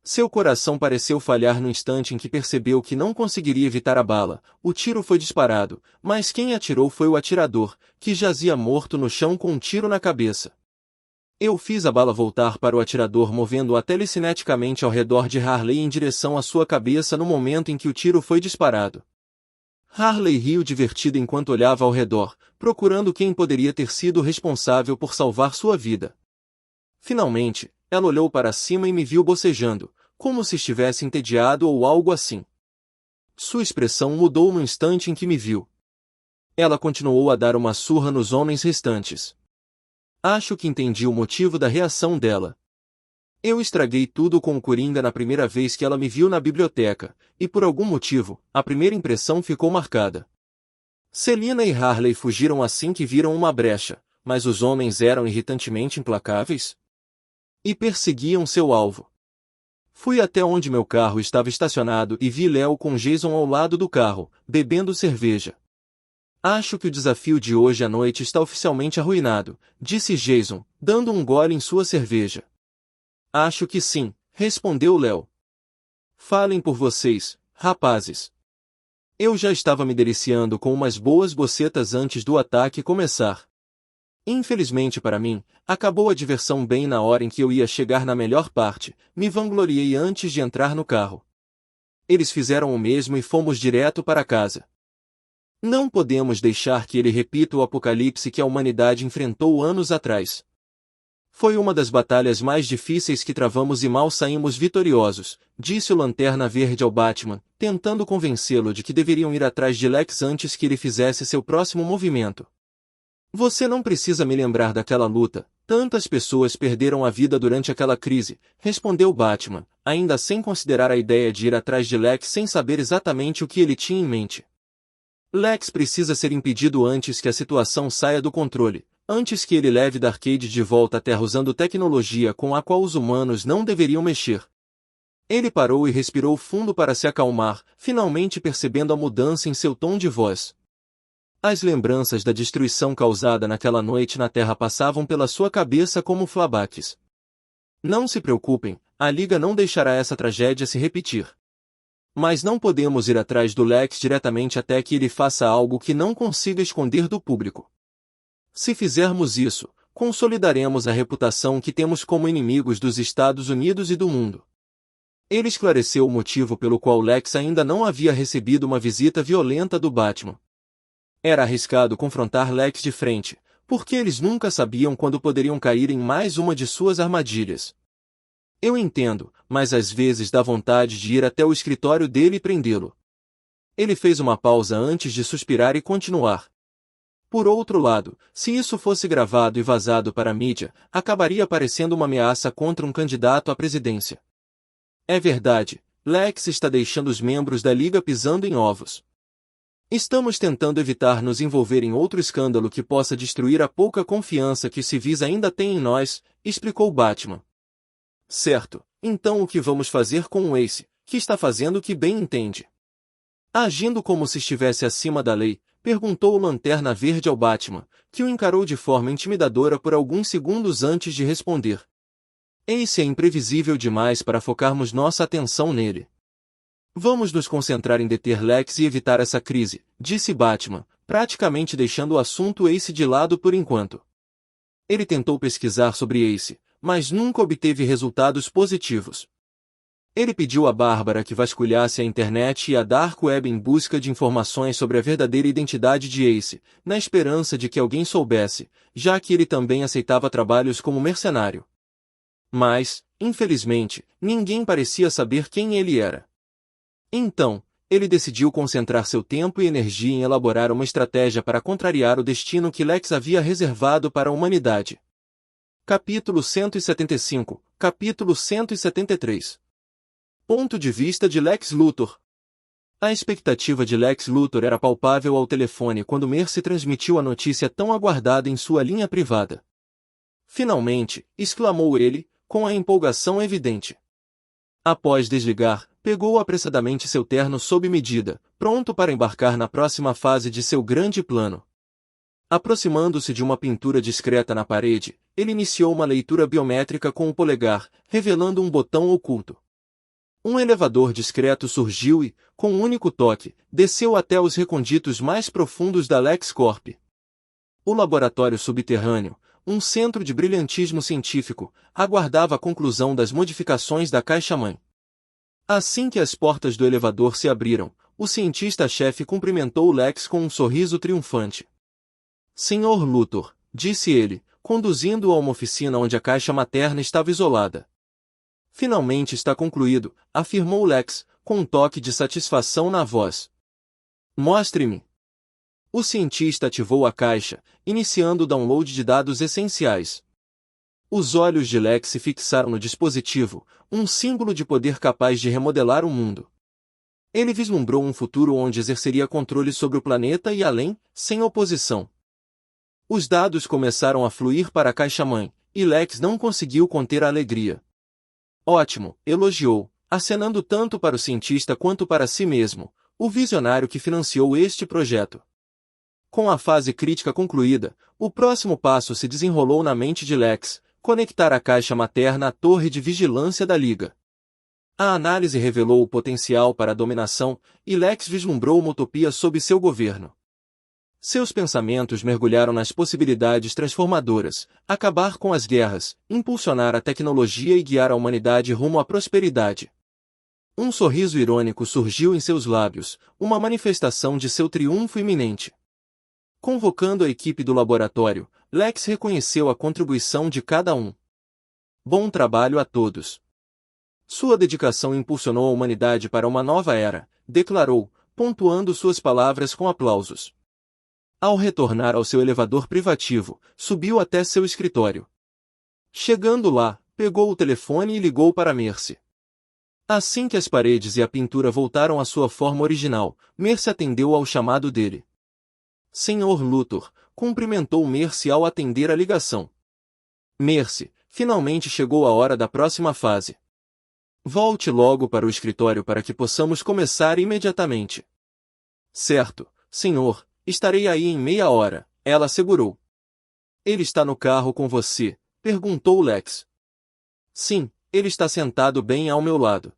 [SPEAKER 1] Seu coração pareceu falhar no instante em que percebeu que não conseguiria evitar a bala. O tiro foi disparado, mas quem atirou foi o atirador, que jazia morto no chão com um tiro na cabeça. Eu fiz a bala voltar para o atirador, movendo-a telecineticamente ao redor de Harley em direção à sua cabeça no momento em que o tiro foi disparado. Harley riu divertida enquanto olhava ao redor, procurando quem poderia ter sido responsável por salvar sua vida. Finalmente, ela olhou para cima e me viu bocejando, como se estivesse entediado ou algo assim. Sua expressão mudou no instante em que me viu. Ela continuou a dar uma surra nos homens restantes. Acho que entendi o motivo da reação dela. Eu estraguei tudo com o Coringa na primeira vez que ela me viu na biblioteca, e por algum motivo, a primeira impressão ficou marcada. Celina e Harley fugiram assim que viram uma brecha, mas os homens eram irritantemente implacáveis e perseguiam seu alvo. Fui até onde meu carro estava estacionado e vi Léo com Jason ao lado do carro, bebendo cerveja. Acho que o desafio de hoje à noite está oficialmente arruinado, disse Jason, dando um gole em sua cerveja. Acho que sim, respondeu Léo. Falem por vocês, rapazes. Eu já estava me deliciando com umas boas bocetas antes do ataque começar. Infelizmente para mim, acabou a diversão bem na hora em que eu ia chegar na melhor parte, me vangloriei antes de entrar no carro. Eles fizeram o mesmo e fomos direto para casa. Não podemos deixar que ele repita o apocalipse que a humanidade enfrentou anos atrás. Foi uma das batalhas mais difíceis que travamos e mal saímos vitoriosos, disse o Lanterna Verde ao Batman, tentando convencê-lo de que deveriam ir atrás de Lex antes que ele fizesse seu próximo movimento. Você não precisa me lembrar daquela luta, tantas pessoas perderam a vida durante aquela crise, respondeu Batman, ainda sem considerar a ideia de ir atrás de Lex sem saber exatamente o que ele tinha em mente. Lex precisa ser impedido antes que a situação saia do controle, antes que ele leve Darkseid de volta à Terra usando tecnologia com a qual os humanos não deveriam mexer. Ele parou e respirou fundo para se acalmar, finalmente percebendo a mudança em seu tom de voz. As lembranças da destruição causada naquela noite na Terra passavam pela sua cabeça como flashbacks. Não se preocupem, a Liga não deixará essa tragédia se repetir. Mas não podemos ir atrás do Lex diretamente até que ele faça algo que não consiga esconder do público. Se fizermos isso, consolidaremos a reputação que temos como inimigos dos Estados Unidos e do mundo. Ele esclareceu o motivo pelo qual Lex ainda não havia recebido uma visita violenta do Batman. Era arriscado confrontar Lex de frente, porque eles nunca sabiam quando poderiam cair em mais uma de suas armadilhas. Eu entendo, mas às vezes dá vontade de ir até o escritório dele e prendê-lo. Ele fez uma pausa antes de suspirar e continuar. Por outro lado, se isso fosse gravado e vazado para a mídia, acabaria parecendo uma ameaça contra um candidato à presidência. É verdade, Lex está deixando os membros da Liga pisando em ovos. Estamos tentando evitar nos envolver em outro escândalo que possa destruir a pouca confiança que os civis ainda têm em nós, explicou Batman. Certo, então o que vamos fazer com o Ace, que está fazendo o que bem entende? Agindo como se estivesse acima da lei, perguntou o Lanterna Verde ao Batman, que o encarou de forma intimidadora por alguns segundos antes de responder. Ace é imprevisível demais para focarmos nossa atenção nele. Vamos nos concentrar em deter Lex e evitar essa crise, disse Batman, praticamente deixando o assunto Ace de lado por enquanto. Ele tentou pesquisar sobre Ace, mas nunca obteve resultados positivos. Ele pediu a Bárbara que vasculhasse a internet e a Dark Web em busca de informações sobre a verdadeira identidade de Ace, na esperança de que alguém soubesse, já que ele também aceitava trabalhos como mercenário. Mas, infelizmente, ninguém parecia saber quem ele era. Então, ele decidiu concentrar seu tempo e energia em elaborar uma estratégia para contrariar o destino que Lex havia reservado para a humanidade. Capítulo 175, Capítulo 173. Ponto de vista de Lex Luthor. A expectativa de Lex Luthor era palpável ao telefone quando Mercy transmitiu a notícia tão aguardada em sua linha privada. Finalmente, exclamou ele, com a empolgação evidente. Após desligar, pegou apressadamente seu terno sob medida, pronto para embarcar na próxima fase de seu grande plano. Aproximando-se de uma pintura discreta na parede, ele iniciou uma leitura biométrica com o polegar, revelando um botão oculto. Um elevador discreto surgiu e, com um único toque, desceu até os recônditos mais profundos da LexCorp. O laboratório subterrâneo, um centro de brilhantismo científico, aguardava a conclusão das modificações da caixa-mãe. Assim que as portas do elevador se abriram, o cientista-chefe cumprimentou Lex com um sorriso triunfante. Senhor Luthor, disse ele, conduzindo-o a uma oficina onde a caixa materna estava isolada. Finalmente está concluído, afirmou Lex, com um toque de satisfação na voz. Mostre-me. O cientista ativou a caixa, iniciando o download de dados essenciais. Os olhos de Lex se fixaram no dispositivo, um símbolo de poder capaz de remodelar o mundo. Ele vislumbrou um futuro onde exerceria controle sobre o planeta e além, sem oposição. Os dados começaram a fluir para a caixa-mãe, e Lex não conseguiu conter a alegria. Ótimo, elogiou, acenando tanto para o cientista quanto para si mesmo, o visionário que financiou este projeto. Com a fase crítica concluída, o próximo passo se desenrolou na mente de Lex, conectar a caixa materna à torre de vigilância da Liga. A análise revelou o potencial para a dominação, e Lex vislumbrou uma utopia sob seu governo. Seus pensamentos mergulharam nas possibilidades transformadoras, acabar com as guerras, impulsionar a tecnologia e guiar a humanidade rumo à prosperidade. Um sorriso irônico surgiu em seus lábios, uma manifestação de seu triunfo iminente. Convocando a equipe do laboratório, Lex reconheceu a contribuição de cada um. Bom trabalho a todos. Sua dedicação impulsionou a humanidade para uma nova era, declarou, pontuando suas palavras com aplausos. Ao retornar ao seu elevador privativo, subiu até seu escritório. Chegando lá, pegou o telefone e ligou para Mercy. Assim que as paredes e a pintura voltaram à sua forma original, Mercy atendeu ao chamado dele. Senhor Luthor, cumprimentou Mercy ao atender a ligação. Mercy, finalmente chegou a hora da próxima fase. Volte logo para o escritório para que possamos começar imediatamente. Certo, senhor, estarei aí em meia hora, ela assegurou. Ele está no carro com você? Perguntou Lex. Sim, ele está sentado bem ao meu lado.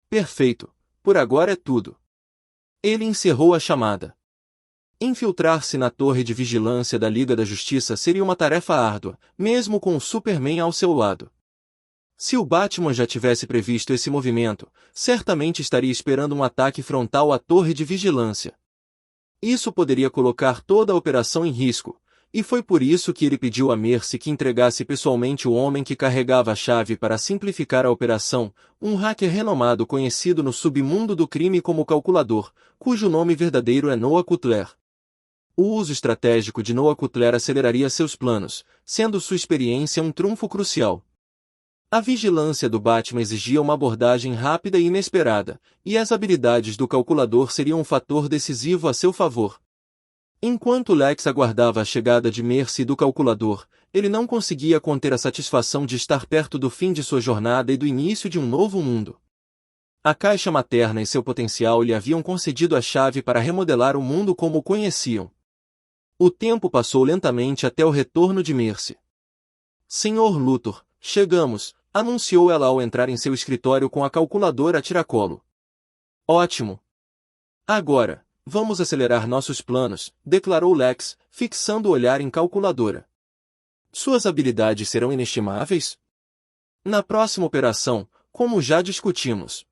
[SPEAKER 1] Perfeito, por agora é tudo. Ele encerrou a chamada. Infiltrar-se na torre de vigilância da Liga da Justiça seria uma tarefa árdua, mesmo com o Superman ao seu lado. Se o Batman já tivesse previsto esse movimento, certamente estaria esperando um ataque frontal à torre de vigilância. Isso poderia colocar toda a operação em risco, e foi por isso que ele pediu a Mercy que entregasse pessoalmente o homem que carregava a chave para simplificar a operação, um hacker renomado conhecido no submundo do crime como Calculador, cujo nome verdadeiro é Noah Cutler. O uso estratégico de Noah Cutler aceleraria seus planos, sendo sua experiência um trunfo crucial. A vigilância do Batman exigia uma abordagem rápida e inesperada, e as habilidades do Calculador seriam um fator decisivo a seu favor. Enquanto Lex aguardava a chegada de Mercy e do Calculador, ele não conseguia conter a satisfação de estar perto do fim de sua jornada e do início de um novo mundo. A caixa materna e seu potencial lhe haviam concedido a chave para remodelar o mundo como o conheciam. O tempo passou lentamente até o retorno de Mercy. Senhor Luthor, chegamos, anunciou ela ao entrar em seu escritório com a calculadora a tiracolo. Ótimo! Agora, vamos acelerar nossos planos, declarou Lex, fixando o olhar em calculadora. Suas habilidades serão inestimáveis? Na próxima operação, como já discutimos.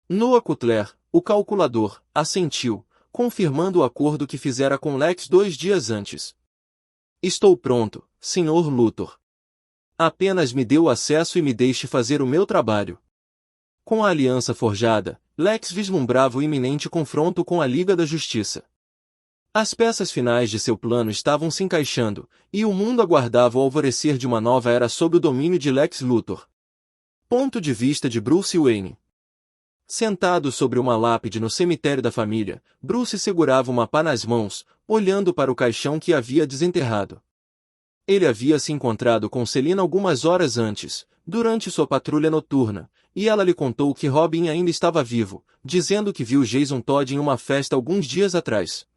[SPEAKER 1] Noah Cutler, o calculador, assentiu, confirmando o acordo que fizera com Lex 2 dias antes. Estou pronto, Sr. Luthor. Apenas me dê o acesso e me deixe fazer o meu trabalho. Com a aliança forjada, Lex vislumbrava o iminente confronto com a Liga da Justiça. As peças finais de seu plano estavam se encaixando, e o mundo aguardava o alvorecer de uma nova era sob o domínio de Lex Luthor. Ponto de vista de Bruce Wayne. Sentado sobre uma lápide no cemitério da família, Bruce segurava uma pá nas mãos, olhando para o caixão que havia desenterrado. Ele havia se encontrado com Selina algumas horas antes, durante sua patrulha noturna, e ela lhe contou que Robin ainda estava vivo, dizendo que viu Jason Todd em uma festa alguns dias atrás.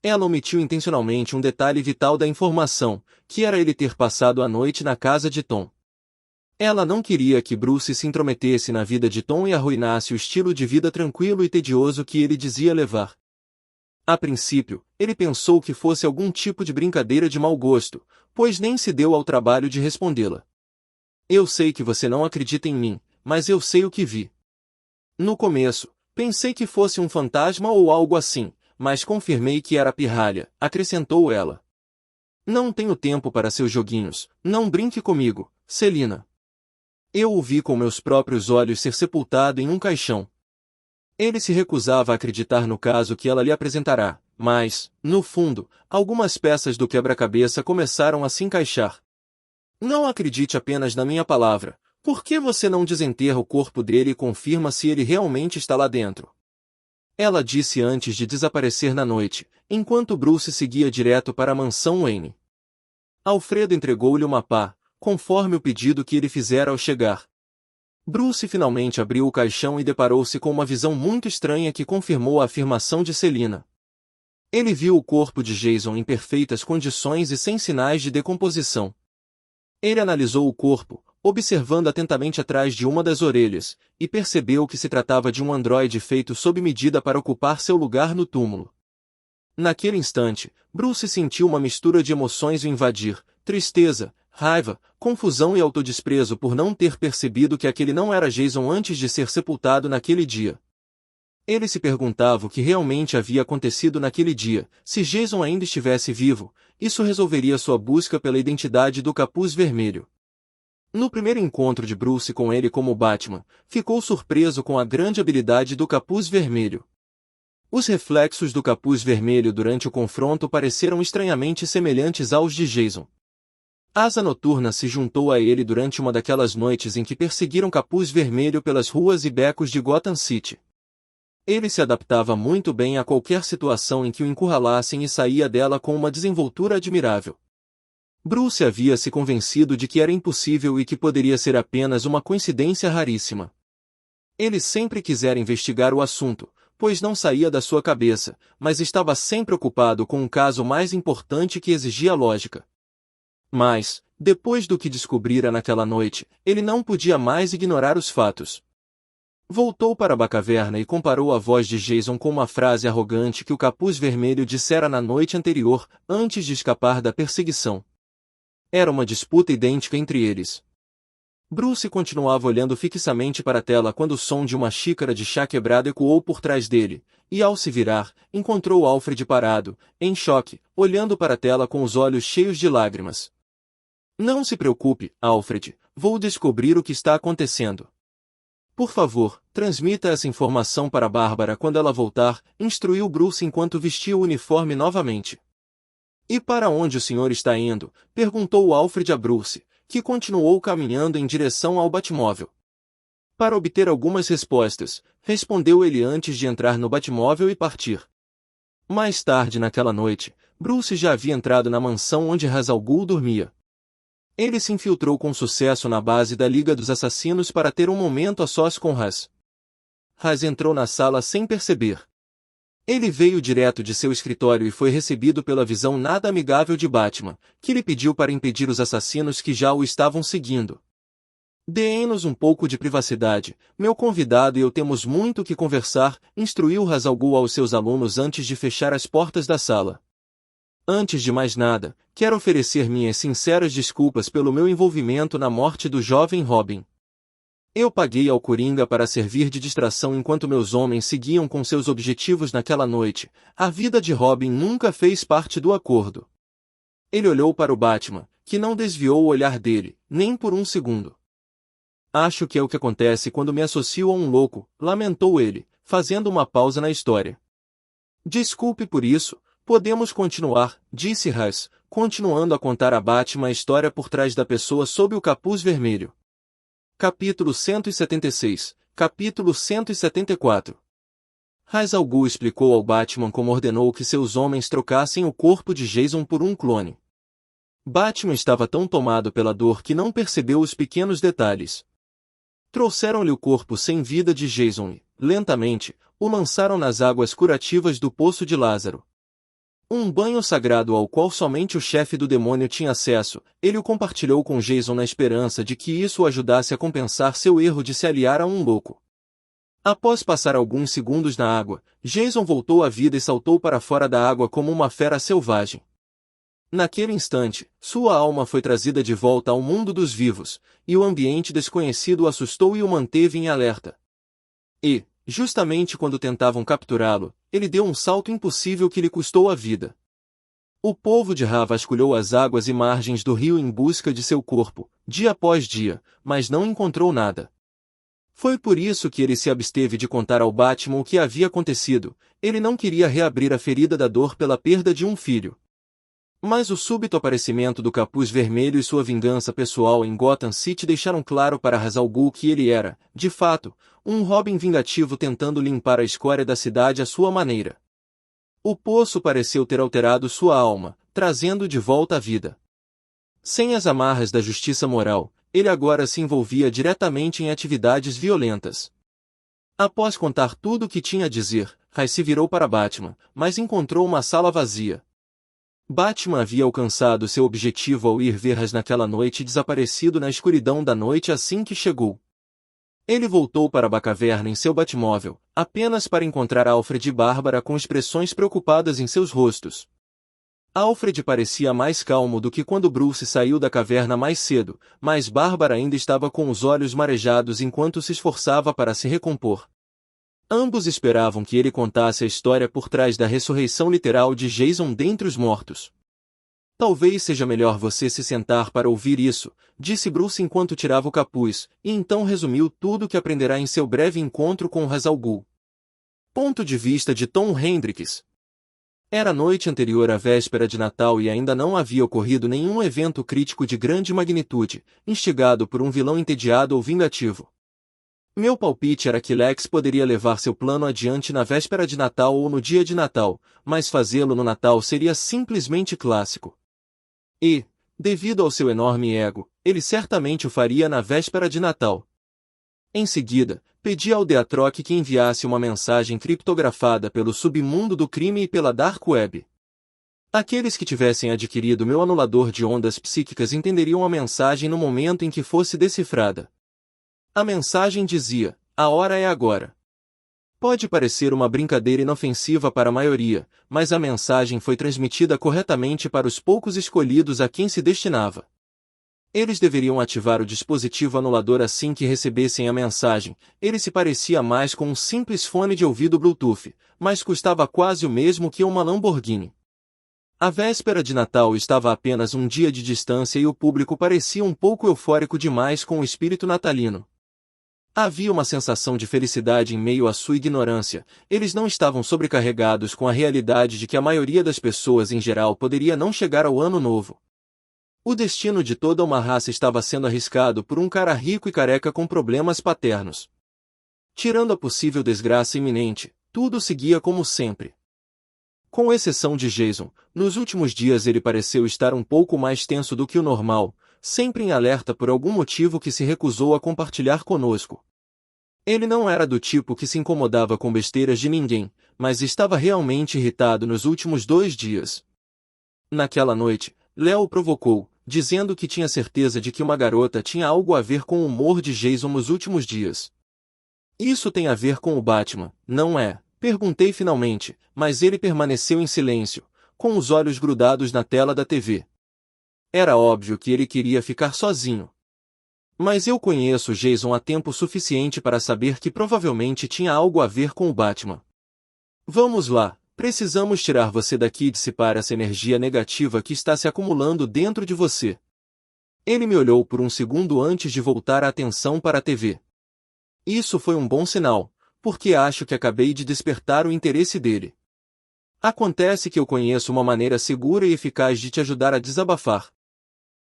[SPEAKER 1] Ela omitiu intencionalmente um detalhe vital da informação, que era ele ter passado a noite na casa de Tom. Ela não queria que Bruce se intrometesse na vida de Tom e arruinasse o estilo de vida tranquilo e tedioso que ele dizia levar. A princípio, ele pensou que fosse algum tipo de brincadeira de mau gosto, pois nem se deu ao trabalho de respondê-la. Eu sei que você não acredita em mim, mas eu sei o que vi. No começo, pensei que fosse um fantasma ou algo assim, mas confirmei que era pirralha, acrescentou ela. Não tenho tempo para seus joguinhos, não brinque comigo, Selina. Eu o vi com meus próprios olhos ser sepultado em um caixão. Ele se recusava a acreditar no caso que ela lhe apresentará, mas, no fundo, algumas peças do quebra-cabeça começaram a se encaixar. Não acredite apenas na minha palavra. Por que você não desenterra o corpo dele e confirma se ele realmente está lá dentro? Ela disse antes de desaparecer na noite, enquanto Bruce seguia direto para a mansão Wayne. Alfredo entregou-lhe uma pá, conforme o pedido que ele fizera ao chegar. Bruce finalmente abriu o caixão e deparou-se com uma visão muito estranha que confirmou a afirmação de Selina. Ele viu o corpo de Jason em perfeitas condições e sem sinais de decomposição. Ele analisou o corpo, observando atentamente atrás de uma das orelhas, e percebeu que se tratava de um androide feito sob medida para ocupar seu lugar no túmulo. Naquele instante, Bruce sentiu uma mistura de emoções o invadir, tristeza, raiva, confusão e autodesprezo por não ter percebido que aquele não era Jason antes de ser sepultado naquele dia. Ele se perguntava o que realmente havia acontecido naquele dia. Se Jason ainda estivesse vivo, isso resolveria sua busca pela identidade do Capuz Vermelho. No primeiro encontro de Bruce com ele como Batman, ficou surpreso com a grande habilidade do Capuz Vermelho. Os reflexos do Capuz Vermelho durante o confronto pareceram estranhamente semelhantes aos de Jason. Asa Noturna se juntou a ele durante uma daquelas noites em que perseguiram Capuz Vermelho pelas ruas e becos de Gotham City. Ele se adaptava muito bem a qualquer situação em que o encurralassem e saía dela com uma desenvoltura admirável. Bruce havia se convencido de que era impossível e que poderia ser apenas uma coincidência raríssima. Ele sempre quisera investigar o assunto, pois não saía da sua cabeça, mas estava sempre ocupado com um caso mais importante que exigia lógica. Mas, depois do que descobrira naquela noite, ele não podia mais ignorar os fatos. Voltou para a Batcaverna e comparou a voz de Jason com uma frase arrogante que o Capuz Vermelho dissera na noite anterior, antes de escapar da perseguição. Era uma disputa idêntica entre eles. Bruce continuava olhando fixamente para a tela quando o som de uma xícara de chá quebrada ecoou por trás dele, e ao se virar, encontrou Alfred parado, em choque, olhando para a tela com os olhos cheios de lágrimas. Não se preocupe, Alfred, vou descobrir o que está acontecendo. Por favor, transmita essa informação para Bárbara quando ela voltar, instruiu Bruce enquanto vestia o uniforme novamente. E para onde o senhor está indo? Perguntou Alfred a Bruce, que continuou caminhando em direção ao Batmóvel. Para obter algumas respostas, respondeu ele antes de entrar no Batmóvel e partir. Mais tarde naquela noite, Bruce já havia entrado na mansão onde Ra's al Ghul dormia. Ele se infiltrou com sucesso na base da Liga dos Assassinos para ter um momento a sós com Ra's. Ra's entrou na sala sem perceber. Ele veio direto de seu escritório e foi recebido pela visão nada amigável de Batman, que lhe pediu para impedir os assassinos que já o estavam seguindo. Dê-nos um pouco de privacidade, meu convidado e eu temos muito que conversar, instruiu Ra's al Ghul aos seus alunos antes de fechar as portas da sala. Antes de mais nada, quero oferecer minhas sinceras desculpas pelo meu envolvimento na morte do jovem Robin. Eu paguei ao Coringa para servir de distração enquanto meus homens seguiam com seus objetivos naquela noite. A vida de Robin nunca fez parte do acordo. Ele olhou para o Batman, que não desviou o olhar dele, nem por um segundo. Acho que é o que acontece quando me associo a um louco, lamentou ele, fazendo uma pausa na história. Desculpe por isso, podemos continuar, disse Ra's, continuando a contar a Batman a história por trás da pessoa sob o capuz vermelho. Capítulo 176, Capítulo 174. Ra's al Ghul explicou ao Batman como ordenou que seus homens trocassem o corpo de Jason por um clone. Batman estava tão tomado pela dor que não percebeu os pequenos detalhes. Trouxeram-lhe o corpo sem vida de Jason e, lentamente, o lançaram nas águas curativas do Poço de Lázaro. Um banho sagrado ao qual somente o chefe do demônio tinha acesso, ele o compartilhou com Jason na esperança de que isso o ajudasse a compensar seu erro de se aliar a um louco. Após passar alguns segundos na água, Jason voltou à vida e saltou para fora da água como uma fera selvagem. Naquele instante, sua alma foi trazida de volta ao mundo dos vivos, e o ambiente desconhecido o assustou e o manteve em alerta. E, justamente quando tentavam capturá-lo, ele deu um salto impossível que lhe custou a vida. O povo de Ra vasculhou as águas e margens do rio em busca de seu corpo, dia após dia, mas não encontrou nada. Foi por isso que ele se absteve de contar ao Batman o que havia acontecido. Ele não queria reabrir a ferida da dor pela perda de um filho. Mas o súbito aparecimento do Capuz Vermelho e sua vingança pessoal em Gotham City deixaram claro para Ra's al Ghul que ele era, de fato, um Robin vingativo tentando limpar a escória da cidade à sua maneira. O poço pareceu ter alterado sua alma, trazendo de volta à vida. Sem as amarras da justiça moral, ele agora se envolvia diretamente em atividades violentas. Após contar tudo o que tinha a dizer, Ra's se virou para Batman, mas encontrou uma sala vazia. Batman havia alcançado seu objetivo ao ir ver Ra's naquela noite e desaparecido na escuridão da noite assim que chegou. Ele voltou para a Batcaverna em seu Batmóvel, apenas para encontrar Alfred e Bárbara com expressões preocupadas em seus rostos. Alfred parecia mais calmo do que quando Bruce saiu da caverna mais cedo, mas Bárbara ainda estava com os olhos marejados enquanto se esforçava para se recompor. Ambos esperavam que ele contasse a história por trás da ressurreição literal de Jason dentre os mortos. Talvez seja melhor você se sentar para ouvir isso, disse Bruce enquanto tirava o capuz, e então resumiu tudo o que aprenderá em seu breve encontro com Ra's al Ghul. Ponto de vista de Tom Hendricks. Era a noite anterior à véspera de Natal e ainda não havia ocorrido nenhum evento crítico de grande magnitude, instigado por um vilão entediado ou vingativo. Meu palpite era que Lex poderia levar seu plano adiante na véspera de Natal ou no dia de Natal, mas fazê-lo no Natal seria simplesmente clássico. E, devido ao seu enorme ego, ele certamente o faria na véspera de Natal. Em seguida, pedi ao Deatroc que enviasse uma mensagem criptografada pelo submundo do crime e pela Dark Web. Aqueles que tivessem adquirido meu anulador de ondas psíquicas entenderiam a mensagem no momento em que fosse decifrada. A mensagem dizia: A hora é agora. Pode parecer uma brincadeira inofensiva para a maioria, mas a mensagem foi transmitida corretamente para os poucos escolhidos a quem se destinava. Eles deveriam ativar o dispositivo anulador assim que recebessem a mensagem. Ele se parecia mais com um simples fone de ouvido Bluetooth, mas custava quase o mesmo que uma Lamborghini. A véspera de Natal estava a apenas um dia de distância e o público parecia um pouco eufórico demais com o espírito natalino. Havia uma sensação de felicidade em meio à sua ignorância. Eles não estavam sobrecarregados com a realidade de que a maioria das pessoas em geral poderia não chegar ao ano novo. O destino de toda uma raça estava sendo arriscado por um cara rico e careca com problemas paternos. Tirando a possível desgraça iminente, tudo seguia como sempre. Com exceção de Jason, nos últimos dias ele pareceu estar um pouco mais tenso do que o normal, sempre em alerta por algum motivo que se recusou a compartilhar conosco. Ele não era do tipo que se incomodava com besteiras de ninguém, mas estava realmente irritado nos últimos 2 dias. Naquela noite, Léo o provocou, dizendo que tinha certeza de que uma garota tinha algo a ver com o humor de Jason nos últimos dias. Isso tem a ver com o Batman, não é? Perguntei finalmente, mas ele permaneceu em silêncio, com os olhos grudados na tela da TV. Era óbvio que ele queria ficar sozinho. Mas eu conheço Jason há tempo suficiente para saber que provavelmente tinha algo a ver com o Batman. Vamos lá, precisamos tirar você daqui e dissipar essa energia negativa que está se acumulando dentro de você. Ele me olhou por um segundo antes de voltar a atenção para a TV. Isso foi um bom sinal, porque acho que acabei de despertar o interesse dele. Acontece que eu conheço uma maneira segura e eficaz de te ajudar a desabafar.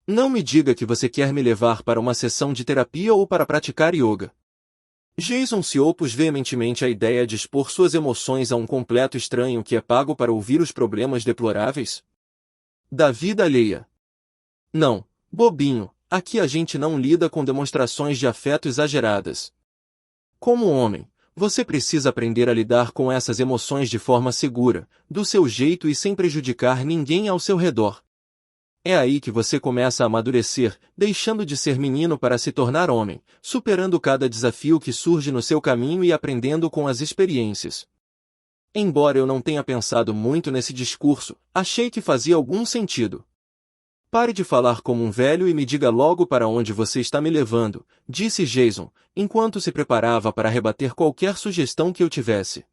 [SPEAKER 1] Não me diga que você quer me levar para uma sessão de terapia ou para praticar yoga. Jason se opôs veementemente à ideia de expor suas emoções a um completo estranho que é pago para ouvir os problemas deploráveis da vida alheia. Não, bobinho, aqui a gente não lida com demonstrações de afeto exageradas. Como homem, você precisa aprender a lidar com essas emoções de forma segura, do seu jeito e sem prejudicar ninguém ao seu redor. É aí que você começa a amadurecer, deixando de ser menino para se tornar homem, superando cada desafio que surge no seu caminho e aprendendo com as experiências. Embora eu não tenha pensado muito nesse discurso, achei que fazia algum sentido. Pare de falar como um velho e me diga logo para onde você está me levando, disse Jason, enquanto se preparava para rebater qualquer sugestão que eu tivesse.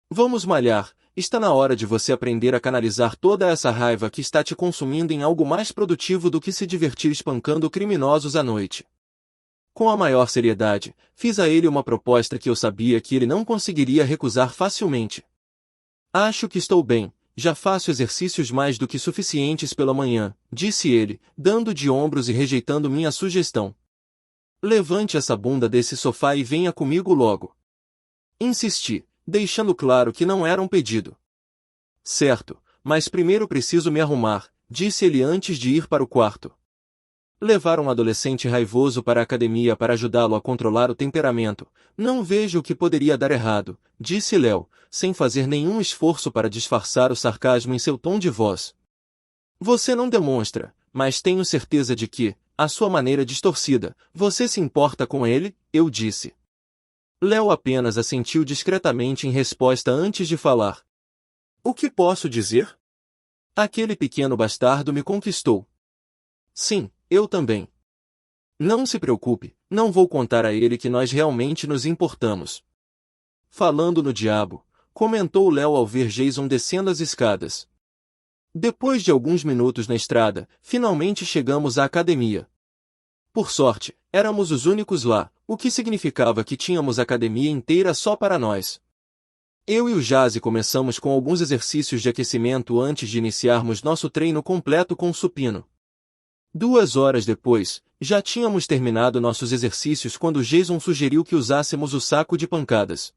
[SPEAKER 1] Vamos malhar. Está na hora de você aprender a canalizar toda essa raiva que está te consumindo em algo mais produtivo do que se divertir espancando criminosos à noite. Com a maior seriedade, fiz a ele uma proposta que eu sabia que ele não conseguiria recusar facilmente. Acho que estou bem, já faço exercícios mais do que suficientes pela manhã, disse ele, dando de ombros e rejeitando minha sugestão. Levante essa bunda desse sofá e venha comigo logo. Insisti, deixando claro que não era um pedido. Certo, mas primeiro preciso me arrumar, disse ele antes de ir para o quarto. Levar um adolescente raivoso para a academia para ajudá-lo a controlar o temperamento, não vejo o que poderia dar errado, disse Léo, sem fazer nenhum esforço para disfarçar o sarcasmo em seu tom de voz. Você não demonstra, mas tenho certeza de que, à sua maneira distorcida, você se importa com ele, eu disse. Léo apenas assentiu discretamente em resposta antes de falar. O que posso dizer? Aquele pequeno bastardo me conquistou. Sim, eu também. Não se preocupe, não vou contar a ele que nós realmente nos importamos. Falando no diabo, comentou Léo ao ver Jason descendo as escadas. Depois de alguns minutos na estrada, finalmente chegamos à academia. Por sorte, éramos os únicos lá, o que significava que tínhamos a academia inteira só para nós. Eu e o Jazzy começamos com alguns exercícios de aquecimento antes de iniciarmos nosso treino completo com supino. 2 horas depois, já tínhamos terminado nossos exercícios quando Jason sugeriu que usássemos o saco de pancadas.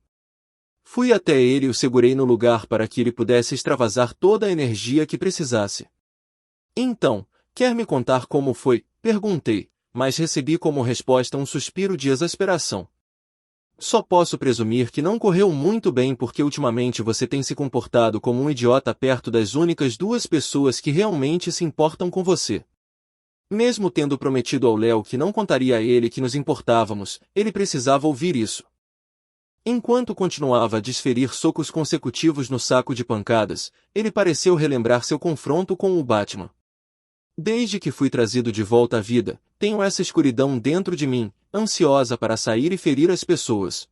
[SPEAKER 1] Fui até ele e o segurei no lugar para que ele pudesse extravasar toda a energia que precisasse. Então, quer me contar como foi? Perguntei, mas recebi como resposta um suspiro de exasperação. Só posso presumir que não correu muito bem porque ultimamente você tem se comportado como um idiota perto das únicas 2 pessoas que realmente se importam com você. Mesmo tendo prometido ao Léo que não contaria a ele que nos importávamos, ele precisava ouvir isso. Enquanto continuava a desferir socos consecutivos no saco de pancadas, ele pareceu relembrar seu confronto com o Batman. Desde que fui trazido de volta à vida, tenho essa escuridão dentro de mim, ansiosa para sair e ferir as pessoas.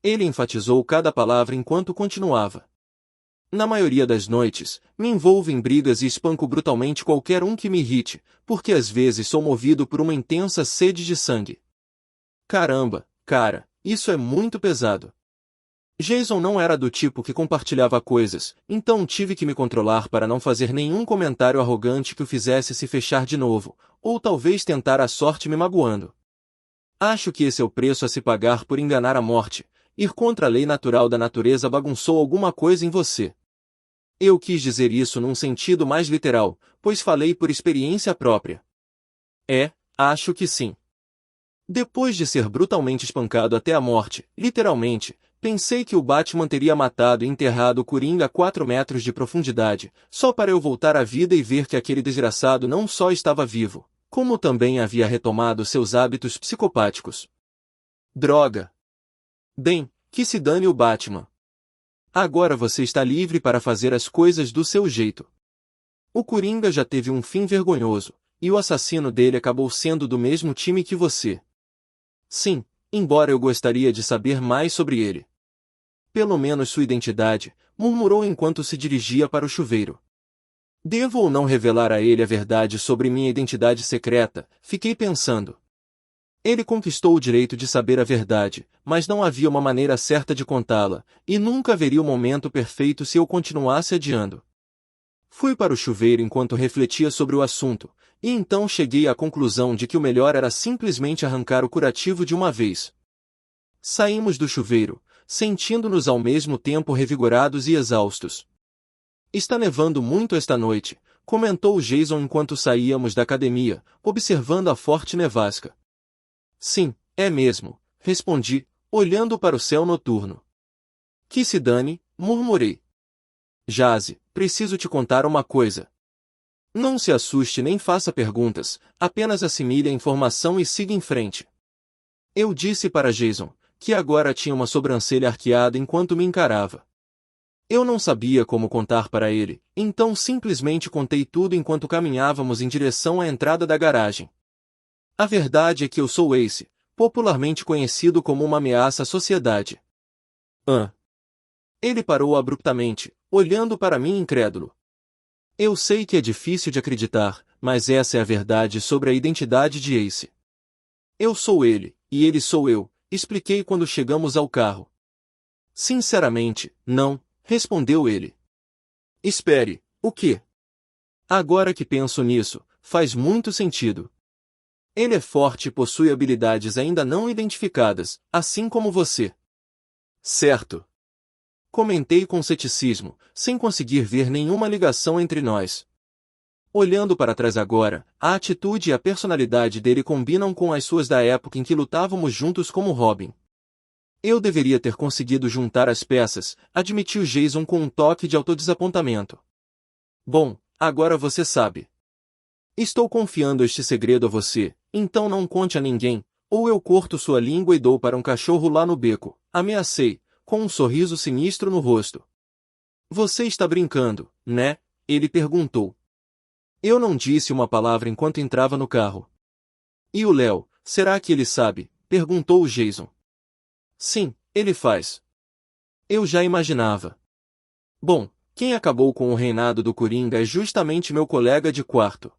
[SPEAKER 1] Ele enfatizou cada palavra enquanto continuava. Na maioria das noites, me envolvo em brigas e espanco brutalmente qualquer um que me irrite, porque às vezes sou movido por uma intensa sede de sangue. Caramba, cara, isso é muito pesado. Jason não era do tipo que compartilhava coisas, então tive que me controlar para não fazer nenhum comentário arrogante que o fizesse se fechar de novo, ou talvez tentar a sorte me magoando. Acho que esse é o preço a se pagar por enganar a morte. Ir contra a lei natural da natureza bagunçou alguma coisa em você. Eu quis dizer isso num sentido mais literal, pois falei por experiência própria. Acho que sim. Depois de ser brutalmente espancado até a morte, literalmente, pensei que o Batman teria matado e enterrado o Coringa a 4 metros de profundidade, só para eu voltar à vida e ver que aquele desgraçado não só estava vivo, como também havia retomado seus hábitos psicopáticos. Droga! Bem, que se dane o Batman. Agora você está livre para fazer as coisas do seu jeito. O Coringa já teve um fim vergonhoso, e o assassino dele acabou sendo do mesmo time que você. Sim, embora eu gostaria de saber mais sobre ele. Pelo menos sua identidade, murmurou enquanto se dirigia para o chuveiro. Devo ou não revelar a ele a verdade sobre minha identidade secreta? Fiquei pensando. Ele conquistou o direito de saber a verdade, mas não havia uma maneira certa de contá-la, e nunca haveria o momento perfeito se eu continuasse adiando. Fui para o chuveiro enquanto refletia sobre o assunto, e então cheguei à conclusão de que o melhor era simplesmente arrancar o curativo de uma vez. Saímos do chuveiro, sentindo-nos ao mesmo tempo revigorados e exaustos. Está nevando muito esta noite, comentou Jason enquanto saíamos da academia, observando a forte nevasca. Sim, é mesmo, respondi, olhando para o céu noturno. Que se dane, murmurei. Jazzy, preciso te contar uma coisa. Não se assuste nem faça perguntas, apenas assimile a informação e siga em frente. Eu disse para Jason, que agora tinha uma sobrancelha arqueada enquanto me encarava. Eu não sabia como contar para ele, então simplesmente contei tudo enquanto caminhávamos em direção à entrada da garagem. A verdade é que eu sou Ace, popularmente conhecido como uma ameaça à sociedade. Ele parou abruptamente, olhando para mim incrédulo. Eu sei que é difícil de acreditar, mas essa é a verdade sobre a identidade de Ace. Eu sou ele, e ele sou eu, expliquei quando chegamos ao carro. Sinceramente, não, respondeu ele. Espere, o quê? Agora que penso nisso, faz muito sentido. Ele é forte e possui habilidades ainda não identificadas, assim como você. Certo. Comentei com ceticismo, sem conseguir ver nenhuma ligação entre nós. Olhando para trás agora, a atitude e a personalidade dele combinam com as suas da época em que lutávamos juntos como Robin. Eu deveria ter conseguido juntar as peças, admitiu Jason com um toque de autodesapontamento. Bom, agora você sabe. Estou confiando este segredo a você, então não conte a ninguém, ou eu corto sua língua e dou para um cachorro lá no beco, ameacei, com um sorriso sinistro no rosto. Você está brincando, né? Ele perguntou. Eu não disse uma palavra enquanto entrava no carro. E o Léo, será que ele sabe? Perguntou o Jason. Sim, ele faz. Eu já imaginava. Bom, quem acabou com o reinado do Coringa é justamente meu colega de quarto.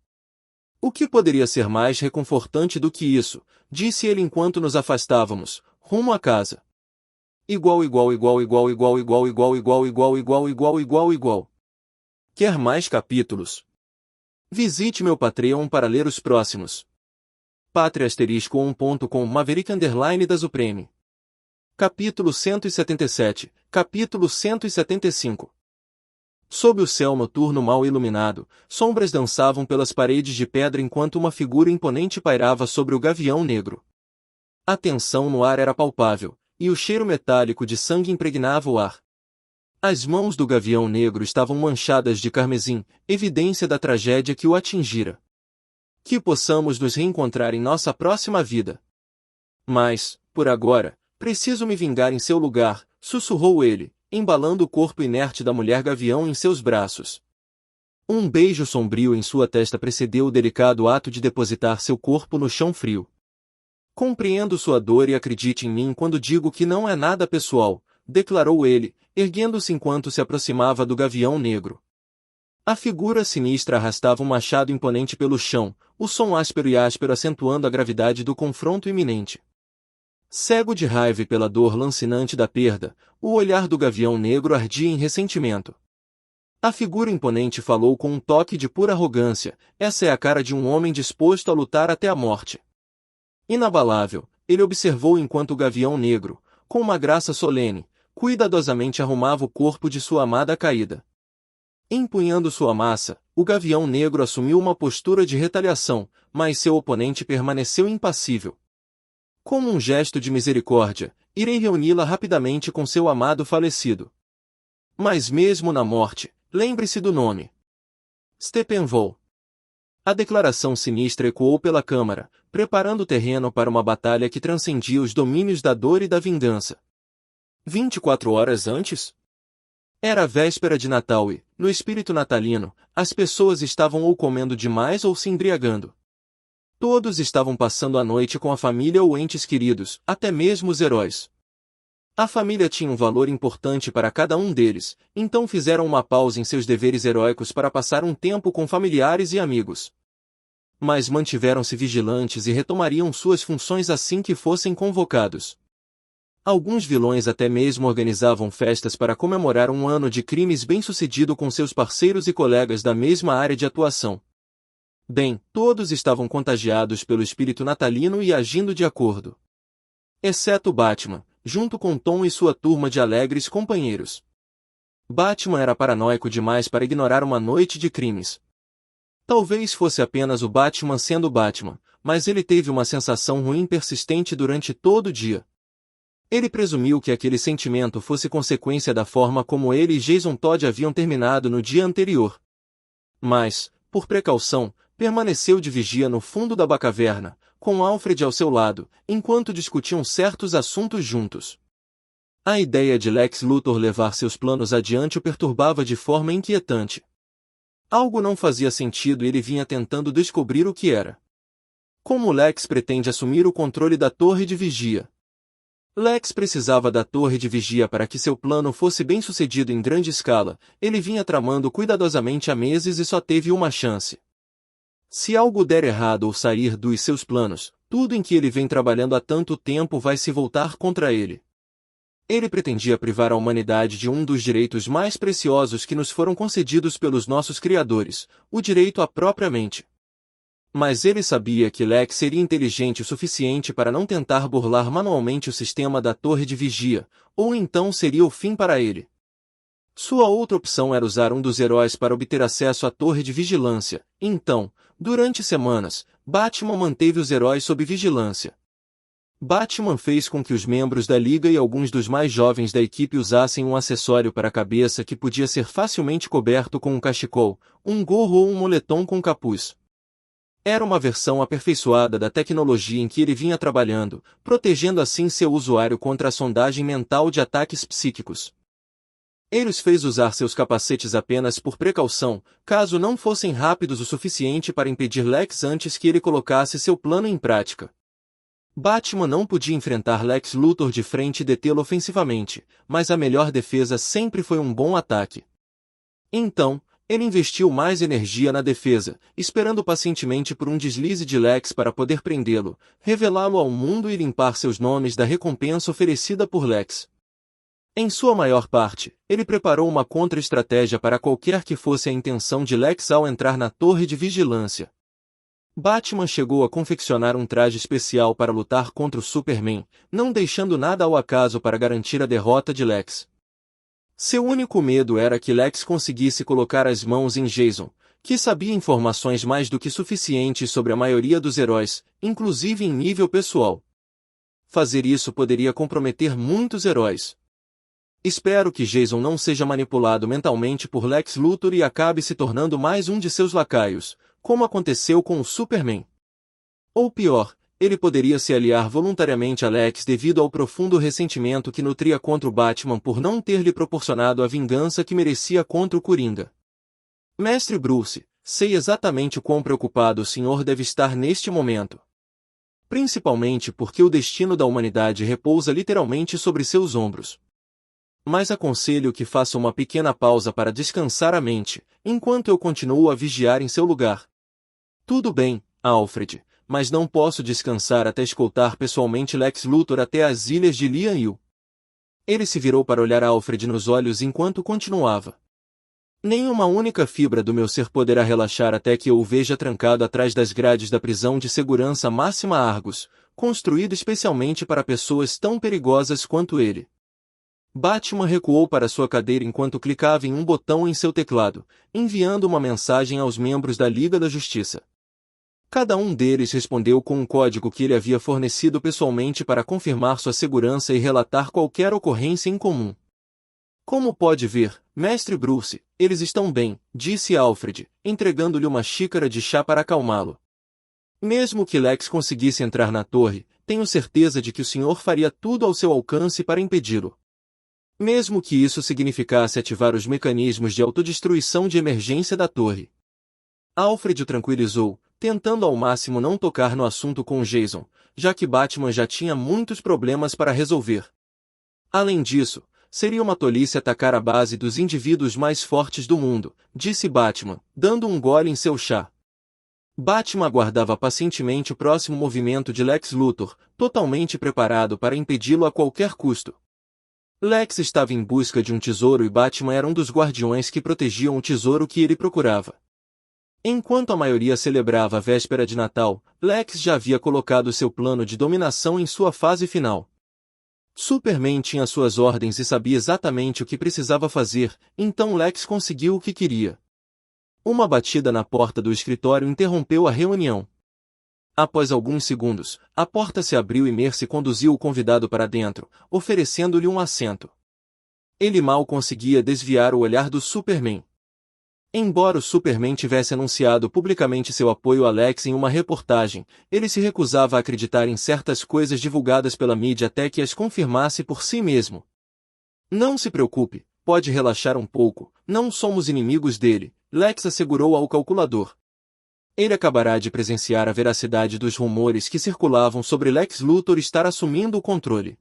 [SPEAKER 1] O que poderia ser mais reconfortante do que isso? Disse ele enquanto nos afastávamos, rumo à casa. Igual. Quer mais capítulos? Visite meu Patreon para ler os próximos. Patreon.com Maverick da Supreme. Capítulo 177, capítulo 175. Sob o céu noturno mal iluminado, sombras dançavam pelas paredes de pedra enquanto uma figura imponente pairava sobre o gavião negro. A tensão no ar era palpável, e o cheiro metálico de sangue impregnava o ar. As mãos do gavião negro estavam manchadas de carmesim, evidência da tragédia que o atingira. Que possamos nos reencontrar em nossa próxima vida. Mas, por agora, Preciso me vingar em seu lugar, sussurrou ele, embalando o corpo inerte da mulher gavião em seus braços. Um beijo sombrio em sua testa precedeu o delicado ato de depositar seu corpo no chão frio. Compreendo sua dor e acredite em mim quando digo que não é nada pessoal, declarou ele, erguendo-se enquanto se aproximava do gavião negro. A figura sinistra arrastava um machado imponente pelo chão, o som áspero e áspero acentuando a gravidade do confronto iminente. Cego de raiva e pela dor lancinante da perda, o olhar do gavião negro ardia em ressentimento. A figura imponente falou com um toque de pura arrogância, essa é a cara de um homem disposto a lutar até a morte. Inabalável, ele observou enquanto o gavião negro, com uma graça solene, cuidadosamente arrumava o corpo de sua amada caída. Empunhando sua massa, o gavião negro assumiu uma postura de retaliação, mas seu oponente permaneceu impassível. Como um gesto de misericórdia, irei reuni-la rapidamente com seu amado falecido. Mas mesmo na morte, lembre-se do nome. Steppenwolf. A declaração sinistra ecoou pela câmara, preparando o terreno para uma batalha que transcendia os domínios da dor e da vingança. 24 horas antes? Era a véspera de Natal e, no espírito natalino, as pessoas estavam ou comendo demais ou se embriagando. Todos estavam passando a noite com a família ou entes queridos, até mesmo os heróis. A família tinha um valor importante para cada um deles, então fizeram uma pausa em seus deveres heróicos para passar um tempo com familiares e amigos. Mas mantiveram-se vigilantes e retomariam suas funções assim que fossem convocados. Alguns vilões até mesmo organizavam festas para comemorar um ano de crimes bem-sucedido com seus parceiros e colegas da mesma área de atuação. Bem, todos estavam contagiados pelo espírito natalino e agindo de acordo. Exceto Batman, junto com Tom e sua turma de alegres companheiros. Batman era paranoico demais para ignorar uma noite de crimes. Talvez fosse apenas o Batman sendo Batman, mas ele teve uma sensação ruim persistente durante todo o dia. Ele presumiu que aquele sentimento fosse consequência da forma como ele e Jason Todd haviam terminado no dia anterior. Mas, por precaução, permaneceu de vigia no fundo da bacaverna, com Alfred ao seu lado, enquanto discutiam certos assuntos juntos. A ideia de Lex Luthor levar seus planos adiante o perturbava de forma inquietante. Algo não fazia sentido e ele vinha tentando descobrir o que era. Como Lex pretende assumir o controle da torre de vigia? Lex precisava da torre de vigia para que seu plano fosse bem-sucedido em grande escala, ele vinha tramando cuidadosamente há meses e só teve uma chance. Se algo der errado ou sair dos seus planos, tudo em que ele vem trabalhando há tanto tempo vai se voltar contra ele. Ele pretendia privar a humanidade de um dos direitos mais preciosos que nos foram concedidos pelos nossos criadores, o direito à própria mente. Mas ele sabia que Lex seria inteligente o suficiente para não tentar burlar manualmente o sistema da torre de vigia, ou então seria o fim para ele. Sua outra opção era usar um dos heróis para obter acesso à torre de vigilância, então, durante semanas, Batman manteve os heróis sob vigilância. Batman fez com que os membros da Liga e alguns dos mais jovens da equipe usassem um acessório para a cabeça que podia ser facilmente coberto com um cachecol, um gorro ou um moletom com capuz. Era uma versão aperfeiçoada da tecnologia em que ele vinha trabalhando, protegendo assim seu usuário contra a sondagem mental de ataques psíquicos. Ele os fez usar seus capacetes apenas por precaução, caso não fossem rápidos o suficiente para impedir Lex antes que ele colocasse seu plano em prática. Batman não podia enfrentar Lex Luthor de frente e detê-lo ofensivamente, mas a melhor defesa sempre foi um bom ataque. Então, ele investiu mais energia na defesa, esperando pacientemente por um deslize de Lex para poder prendê-lo, revelá-lo ao mundo e limpar seus nomes da recompensa oferecida por Lex. Em sua maior parte, ele preparou uma contra-estratégia para qualquer que fosse a intenção de Lex ao entrar na torre de vigilância. Batman chegou a confeccionar um traje especial para lutar contra o Superman, não deixando nada ao acaso para garantir a derrota de Lex. Seu único medo era que Lex conseguisse colocar as mãos em Jason, que sabia informações mais do que suficientes sobre a maioria dos heróis, inclusive em nível pessoal. Fazer isso poderia comprometer muitos heróis. Espero que Jason não seja manipulado mentalmente por Lex Luthor e acabe se tornando mais um de seus lacaios, como aconteceu com o Superman. Ou pior, ele poderia se aliar voluntariamente a Lex devido ao profundo ressentimento que nutria contra o Batman por não ter lhe proporcionado a vingança que merecia contra o Coringa. Mestre Bruce, sei exatamente o quão preocupado o senhor deve estar neste momento. Principalmente porque o destino da humanidade repousa literalmente sobre seus ombros. Mas aconselho que faça uma pequena pausa para descansar a mente, enquanto eu continuo a vigiar em seu lugar. Tudo bem, Alfred, mas não posso descansar até escoltar pessoalmente Lex Luthor até as ilhas de Lian Yu. Ele se virou para olhar Alfred nos olhos enquanto continuava. Nenhuma única fibra do meu ser poderá relaxar até que eu o veja trancado atrás das grades da prisão de segurança máxima Argus, construída especialmente para pessoas tão perigosas quanto ele. Batman recuou para sua cadeira enquanto clicava em um botão em seu teclado, enviando uma mensagem aos membros da Liga da Justiça. Cada um deles respondeu com um código que ele havia fornecido pessoalmente para confirmar sua segurança e relatar qualquer ocorrência em comum. Como pode ver, Mestre Bruce, eles estão bem, disse Alfred, entregando-lhe uma xícara de chá para acalmá-lo. Mesmo que Lex conseguisse entrar na torre, tenho certeza de que o senhor faria tudo ao seu alcance para impedi-lo. Mesmo que isso significasse ativar os mecanismos de autodestruição de emergência da torre. Alfred o tranquilizou, tentando ao máximo não tocar no assunto com Jason, já que Batman já tinha muitos problemas para resolver. Além disso, seria uma tolice atacar a base dos indivíduos mais fortes do mundo, disse Batman, dando um gole em seu chá. Batman aguardava pacientemente o próximo movimento de Lex Luthor, totalmente preparado para impedi-lo a qualquer custo. Lex estava em busca de um tesouro e Batman era um dos guardiões que protegiam o tesouro que ele procurava. Enquanto a maioria celebrava a véspera de Natal, Lex já havia colocado seu plano de dominação em sua fase final. Superman tinha suas ordens e sabia exatamente o que precisava fazer, então Lex conseguiu o que queria. Uma batida na porta do escritório interrompeu a reunião. Após alguns segundos, a porta se abriu e Mercy conduziu o convidado para dentro, oferecendo-lhe um assento. Ele mal conseguia desviar o olhar do Superman. Embora o Superman tivesse anunciado publicamente seu apoio a Lex em uma reportagem, ele se recusava a acreditar em certas coisas divulgadas pela mídia até que as confirmasse por si mesmo. Não se preocupe, pode relaxar um pouco, não somos inimigos dele, Lex assegurou ao calculador. Ele acabará de presenciar a veracidade dos rumores que circulavam sobre Lex Luthor estar assumindo o controle.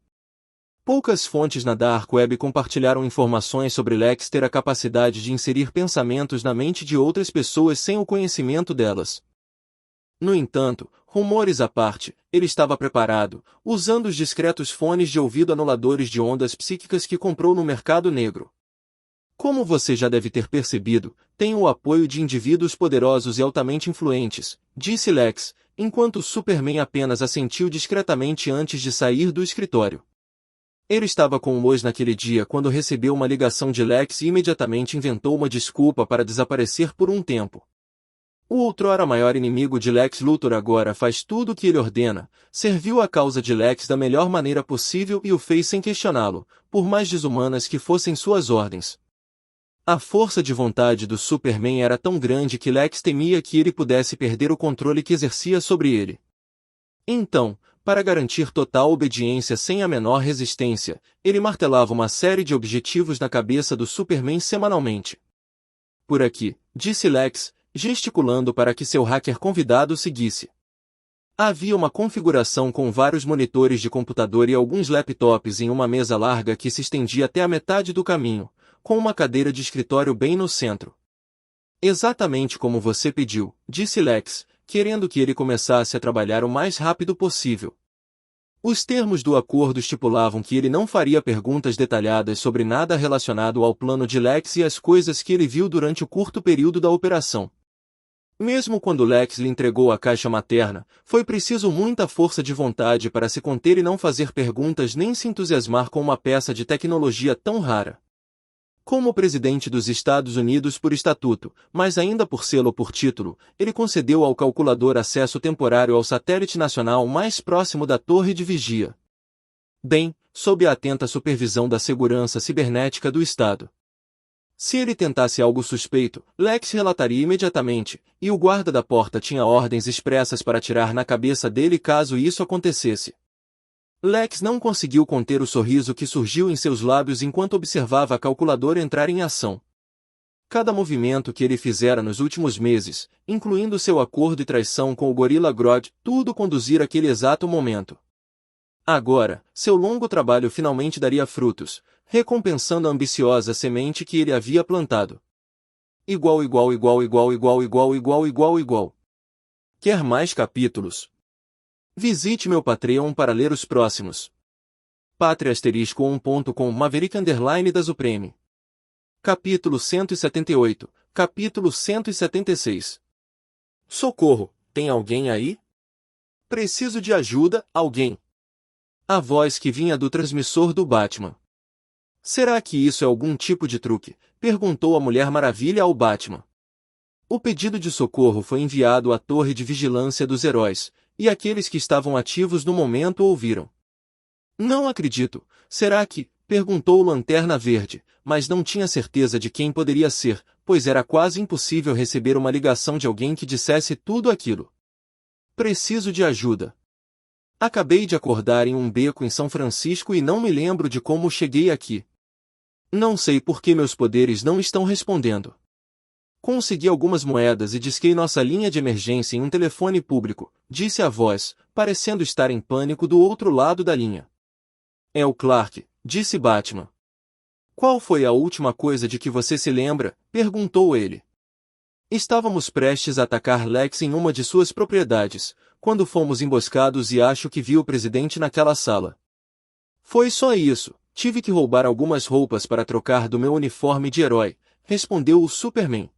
[SPEAKER 1] Poucas fontes na Dark Web compartilharam informações sobre Lex ter a capacidade de inserir pensamentos na mente de outras pessoas sem o conhecimento delas. No entanto, rumores à parte, ele estava preparado, usando os discretos fones de ouvido anuladores de ondas psíquicas que comprou no mercado negro. Como você já deve ter percebido, tenho o apoio de indivíduos poderosos e altamente influentes, disse Lex, enquanto Superman apenas assentiu discretamente antes de sair do escritório. Ele estava com Lois naquele dia quando recebeu uma ligação de Lex e imediatamente inventou uma desculpa para desaparecer por um tempo. O outrora maior inimigo de Lex Luthor agora faz tudo o que ele ordena, serviu a causa de Lex da melhor maneira possível e o fez sem questioná-lo, por mais desumanas que fossem suas ordens. A força de vontade do Superman era tão grande que Lex temia que ele pudesse perder o controle que exercia sobre ele. Então, para garantir total obediência sem a menor resistência, ele martelava uma série de objetivos na cabeça do Superman semanalmente. Por aqui, disse Lex, gesticulando para que seu hacker convidado seguisse. Havia uma configuração com vários monitores de computador e alguns laptops em uma mesa larga que se estendia até a metade do caminho, com uma cadeira de escritório bem no centro. Exatamente como você pediu, disse Lex, querendo que ele começasse a trabalhar o mais rápido possível. Os termos do acordo estipulavam que ele não faria perguntas detalhadas sobre nada relacionado ao plano de Lex e as coisas que ele viu durante o curto período da operação. Mesmo quando Lex lhe entregou a caixa materna, foi preciso muita força de vontade para se conter e não fazer perguntas nem se entusiasmar com uma peça de tecnologia tão rara. Como presidente dos Estados Unidos por estatuto, mas ainda por selo ou por título, ele concedeu ao calculador acesso temporário ao satélite nacional mais próximo da torre de vigia. Bem, sob a atenta supervisão da segurança cibernética do Estado. Se ele tentasse algo suspeito, Lex relataria imediatamente, e o guarda da porta tinha ordens expressas para atirar na cabeça dele caso isso acontecesse. Lex não conseguiu conter o sorriso que surgiu em seus lábios enquanto observava a calculadora entrar em ação. Cada movimento que ele fizera nos últimos meses, incluindo seu acordo e traição com o Gorilla Grodd, tudo conduzira àquele exato momento. Agora, seu longo trabalho finalmente daria frutos, recompensando a ambiciosa semente que ele havia plantado. Igual. Quer mais capítulos? Visite meu Patreon para ler os próximos. Patreon.com Maverick da Supreme. Capítulo 178, capítulo 176. Socorro, tem alguém aí? Preciso de ajuda, alguém. A voz que vinha do transmissor do Batman. Será que isso é algum tipo de truque? Perguntou a Mulher Maravilha ao Batman. O pedido de socorro foi enviado à Torre de Vigilância dos Heróis, e aqueles que estavam ativos no momento ouviram. Não acredito. Será que? Perguntou o Lanterna Verde, mas não tinha certeza de quem poderia ser, pois era quase impossível receber uma ligação de alguém que dissesse tudo aquilo. Preciso de ajuda. Acabei de acordar em um beco em São Francisco e não me lembro de como cheguei aqui. Não sei por que meus poderes não estão respondendo. Consegui algumas moedas e disquei nossa linha de emergência em um telefone público, disse a voz, parecendo estar em pânico do outro lado da linha. É o Clark, disse Batman. Qual foi a última coisa de que você se lembra? Perguntou ele. Estávamos prestes a atacar Lex em uma de suas propriedades, quando fomos emboscados e acho que vi o presidente naquela sala. Foi só isso, tive que roubar algumas roupas para trocar do meu uniforme de herói, respondeu o Superman.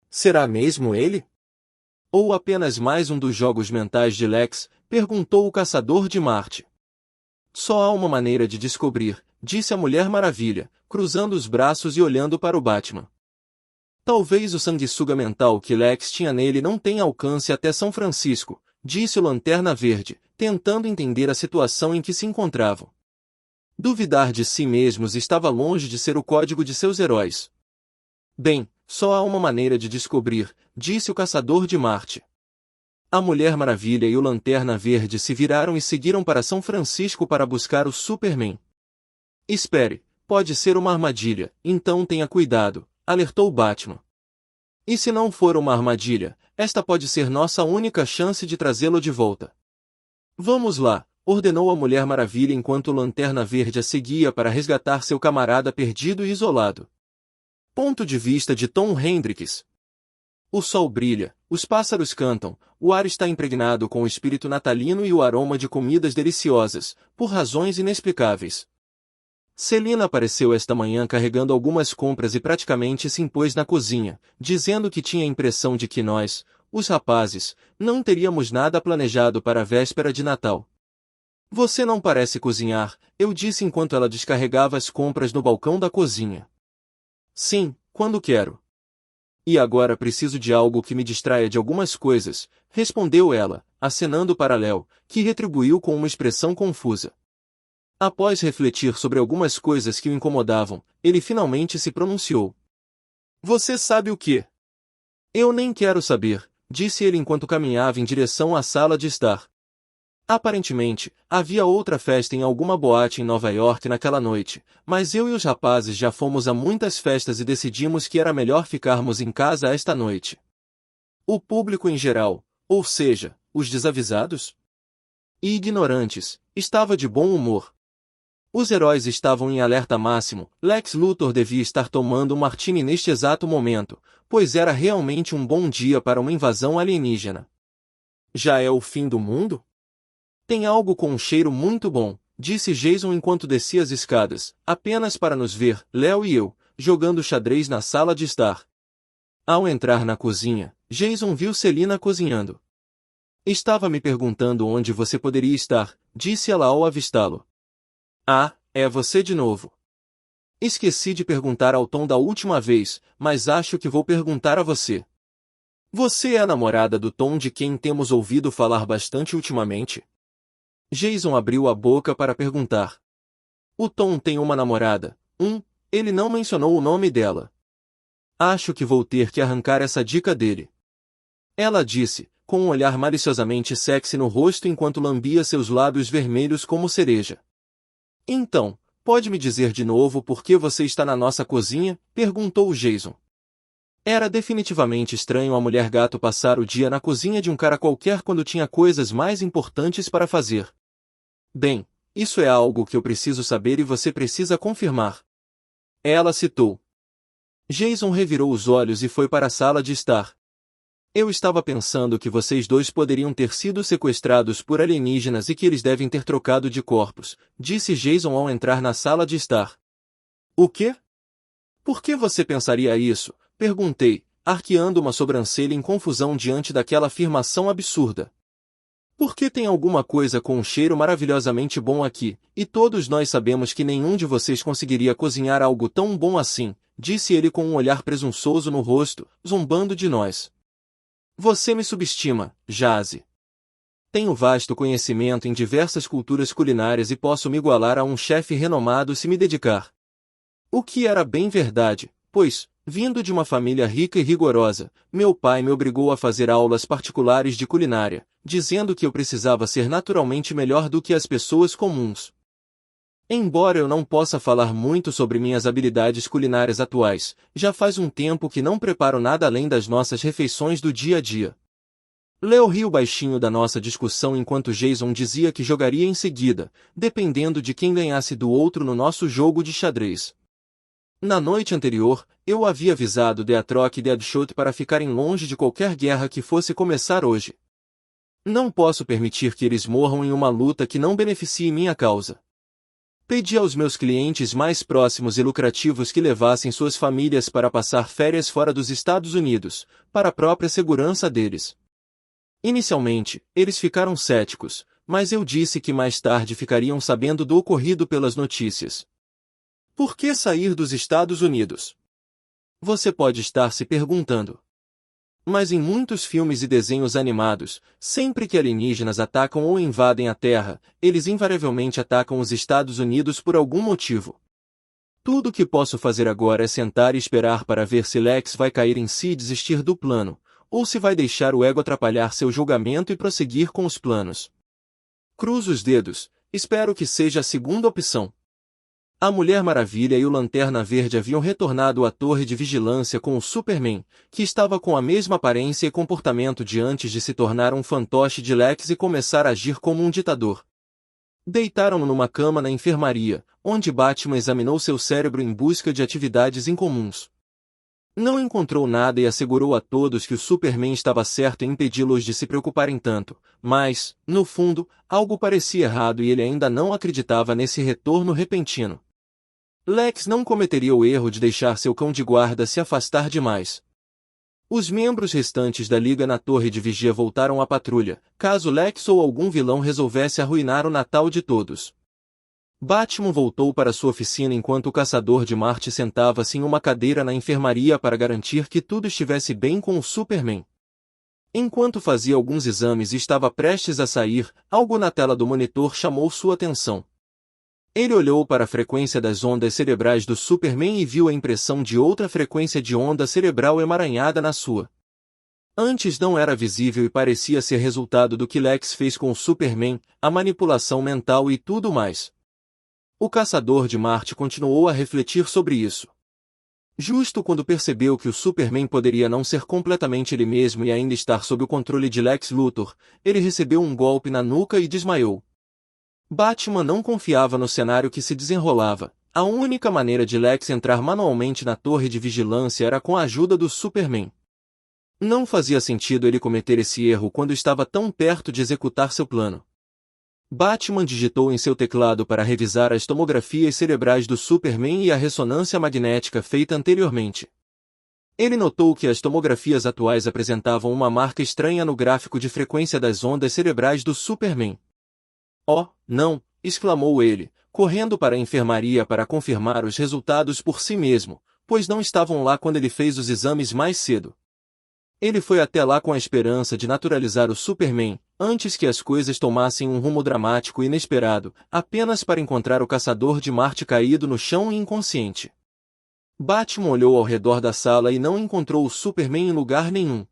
[SPEAKER 1] Será mesmo ele? Ou apenas mais um dos jogos mentais de Lex? Perguntou o Caçador de Marte. Só há uma maneira de descobrir, disse a Mulher Maravilha, cruzando os braços e olhando para o Batman. Talvez o sanguessuga mental que Lex tinha nele não tenha alcance até São Francisco, disse o Lanterna Verde, tentando entender a situação em que se encontravam. Duvidar de si mesmos estava longe de ser o código de seus heróis. Bem, só há uma maneira de descobrir, disse o Caçador de Marte. A Mulher Maravilha e o Lanterna Verde se viraram e seguiram para São Francisco para buscar o Superman. Espere, pode ser uma armadilha, então tenha cuidado, alertou Batman. E se não for uma armadilha, esta pode ser nossa única chance de trazê-lo de volta. Vamos lá, ordenou a Mulher Maravilha enquanto o Lanterna Verde a seguia para resgatar seu camarada perdido e isolado. Ponto de vista de Tom Hendricks. O sol brilha, os pássaros cantam, o ar está impregnado com o espírito natalino e o aroma de comidas deliciosas, por razões inexplicáveis. Celina apareceu esta manhã carregando algumas compras e praticamente se impôs na cozinha, dizendo que tinha a impressão de que nós, os rapazes, não teríamos nada planejado para a véspera de Natal. Você não parece cozinhar, eu disse enquanto ela descarregava as compras no balcão da cozinha. Sim, quando quero. E agora preciso de algo que me distraia de algumas coisas, respondeu ela, acenando para Léo, que retribuiu com uma expressão confusa. Após refletir sobre algumas coisas que o incomodavam, ele finalmente se pronunciou. Você sabe o que? Eu nem quero saber, disse ele enquanto caminhava em direção à sala de estar. Aparentemente, havia outra festa em alguma boate em Nova York naquela noite, mas eu e os rapazes já fomos a muitas festas e decidimos que era melhor ficarmos em casa esta noite. O público em geral, ou seja, os desavisados e ignorantes, estava de bom humor. Os heróis estavam em alerta máximo, Lex Luthor devia estar tomando um martini neste exato momento, pois era realmente um bom dia para uma invasão alienígena. Já é o fim do mundo? Tem algo com um cheiro muito bom, disse Jason enquanto descia as escadas, apenas para nos ver, Léo e eu, jogando xadrez na sala de estar. Ao entrar na cozinha, Jason viu Celina cozinhando. Estava me perguntando onde você poderia estar, disse ela ao avistá-lo. Ah, é você de novo. Esqueci de perguntar ao Tom da última vez, mas acho que vou perguntar a você. Você é a namorada do Tom de quem temos ouvido falar bastante ultimamente? Jason abriu a boca para perguntar. O Tom tem uma namorada, ele não mencionou o nome dela, Acho que vou ter que arrancar essa dica dele. Ela disse, com um olhar maliciosamente sexy no rosto enquanto lambia seus lábios vermelhos como cereja. Então, pode me dizer de novo por que você está na nossa cozinha? Perguntou Jason. Era definitivamente estranho a mulher-gato passar o dia na cozinha de um cara qualquer quando tinha coisas mais importantes para fazer. Bem, isso é algo que eu preciso saber e você precisa confirmar. Ela citou. Jason revirou os olhos e foi para a sala de estar. Eu estava pensando que vocês dois poderiam ter sido sequestrados por alienígenas e que eles devem ter trocado de corpos, disse Jason ao entrar na sala de estar. O quê? Por que você pensaria isso? Perguntei, arqueando uma sobrancelha em confusão diante daquela afirmação absurda. Porque tem alguma coisa com um cheiro maravilhosamente bom aqui, e todos nós sabemos que nenhum de vocês conseguiria cozinhar algo tão bom assim, disse ele com um olhar presunçoso no rosto, zombando de nós. Você me subestima, Jazzy. Tenho vasto conhecimento em diversas culturas culinárias e posso me igualar a um chefe renomado se me dedicar. O que era bem verdade, pois, vindo de uma família rica e rigorosa, meu pai me obrigou a fazer aulas particulares de culinária, dizendo que eu precisava ser naturalmente melhor do que as pessoas comuns. Embora eu não possa falar muito sobre minhas habilidades culinárias atuais, já faz um tempo que não preparo nada além das nossas refeições do dia a dia. Leo riu baixinho da nossa discussão enquanto Jason dizia que jogaria em seguida, dependendo de quem ganhasse do outro no nosso jogo de xadrez. Na noite anterior, eu havia avisado Deatrock e Deadshot para ficarem longe de qualquer guerra que fosse começar hoje. Não posso permitir que eles morram em uma luta que não beneficie minha causa. Pedi aos meus clientes mais próximos e lucrativos que levassem suas famílias para passar férias fora dos Estados Unidos, para a própria segurança deles. Inicialmente, eles ficaram céticos, mas eu disse que mais tarde ficariam sabendo do ocorrido pelas notícias. Por que sair dos Estados Unidos? Você pode estar se perguntando. Mas em muitos filmes e desenhos animados, sempre que alienígenas atacam ou invadem a Terra, eles invariavelmente atacam os Estados Unidos por algum motivo. Tudo o que posso fazer agora é sentar e esperar para ver se Lex vai cair em si e desistir do plano, ou se vai deixar o ego atrapalhar seu julgamento e prosseguir com os planos. Cruzo os dedos, espero que seja a segunda opção. A Mulher Maravilha e o Lanterna Verde haviam retornado à torre de vigilância com o Superman, que estava com a mesma aparência e comportamento de antes de se tornar um fantoche de Lex e começar a agir como um ditador. Deitaram-no numa cama na enfermaria, onde Batman examinou seu cérebro em busca de atividades incomuns. Não encontrou nada e assegurou a todos que o Superman estava certo em impedi-los de se preocuparem tanto, mas, no fundo, algo parecia errado e ele ainda não acreditava nesse retorno repentino. Lex não cometeria o erro de deixar seu cão de guarda se afastar demais. Os membros restantes da Liga na Torre de Vigia voltaram à patrulha, caso Lex ou algum vilão resolvesse arruinar o Natal de todos. Batman voltou para sua oficina enquanto o Caçador de Marte sentava-se em uma cadeira na enfermaria para garantir que tudo estivesse bem com o Superman. Enquanto fazia alguns exames e estava prestes a sair, algo na tela do monitor chamou sua atenção. Ele olhou para a frequência das ondas cerebrais do Superman e viu a impressão de outra frequência de onda cerebral emaranhada na sua. Antes não era visível e parecia ser resultado do que Lex fez com o Superman, a manipulação mental e tudo mais. O Caçador de Marte continuou a refletir sobre isso. Justo quando percebeu que o Superman poderia não ser completamente ele mesmo e ainda estar sob o controle de Lex Luthor, ele recebeu um golpe na nuca e desmaiou. Batman não confiava no cenário que se desenrolava. A única maneira de Lex entrar manualmente na torre de vigilância era com a ajuda do Superman. Não fazia sentido ele cometer esse erro quando estava tão perto de executar seu plano. Batman digitou em seu teclado para revisar as tomografias cerebrais do Superman e a ressonância magnética feita anteriormente. Ele notou que as tomografias atuais apresentavam uma marca estranha no gráfico de frequência das ondas cerebrais do Superman. Oh, não! Exclamou ele, correndo para a enfermaria para confirmar os resultados por si mesmo, pois não estavam lá quando ele fez os exames mais cedo. Ele foi até lá com a esperança de naturalizar o Superman, antes que as coisas tomassem um rumo dramático e inesperado, apenas para encontrar o Caçador de Marte caído no chão e inconsciente. Batman olhou ao redor da sala e não encontrou o Superman em lugar nenhum.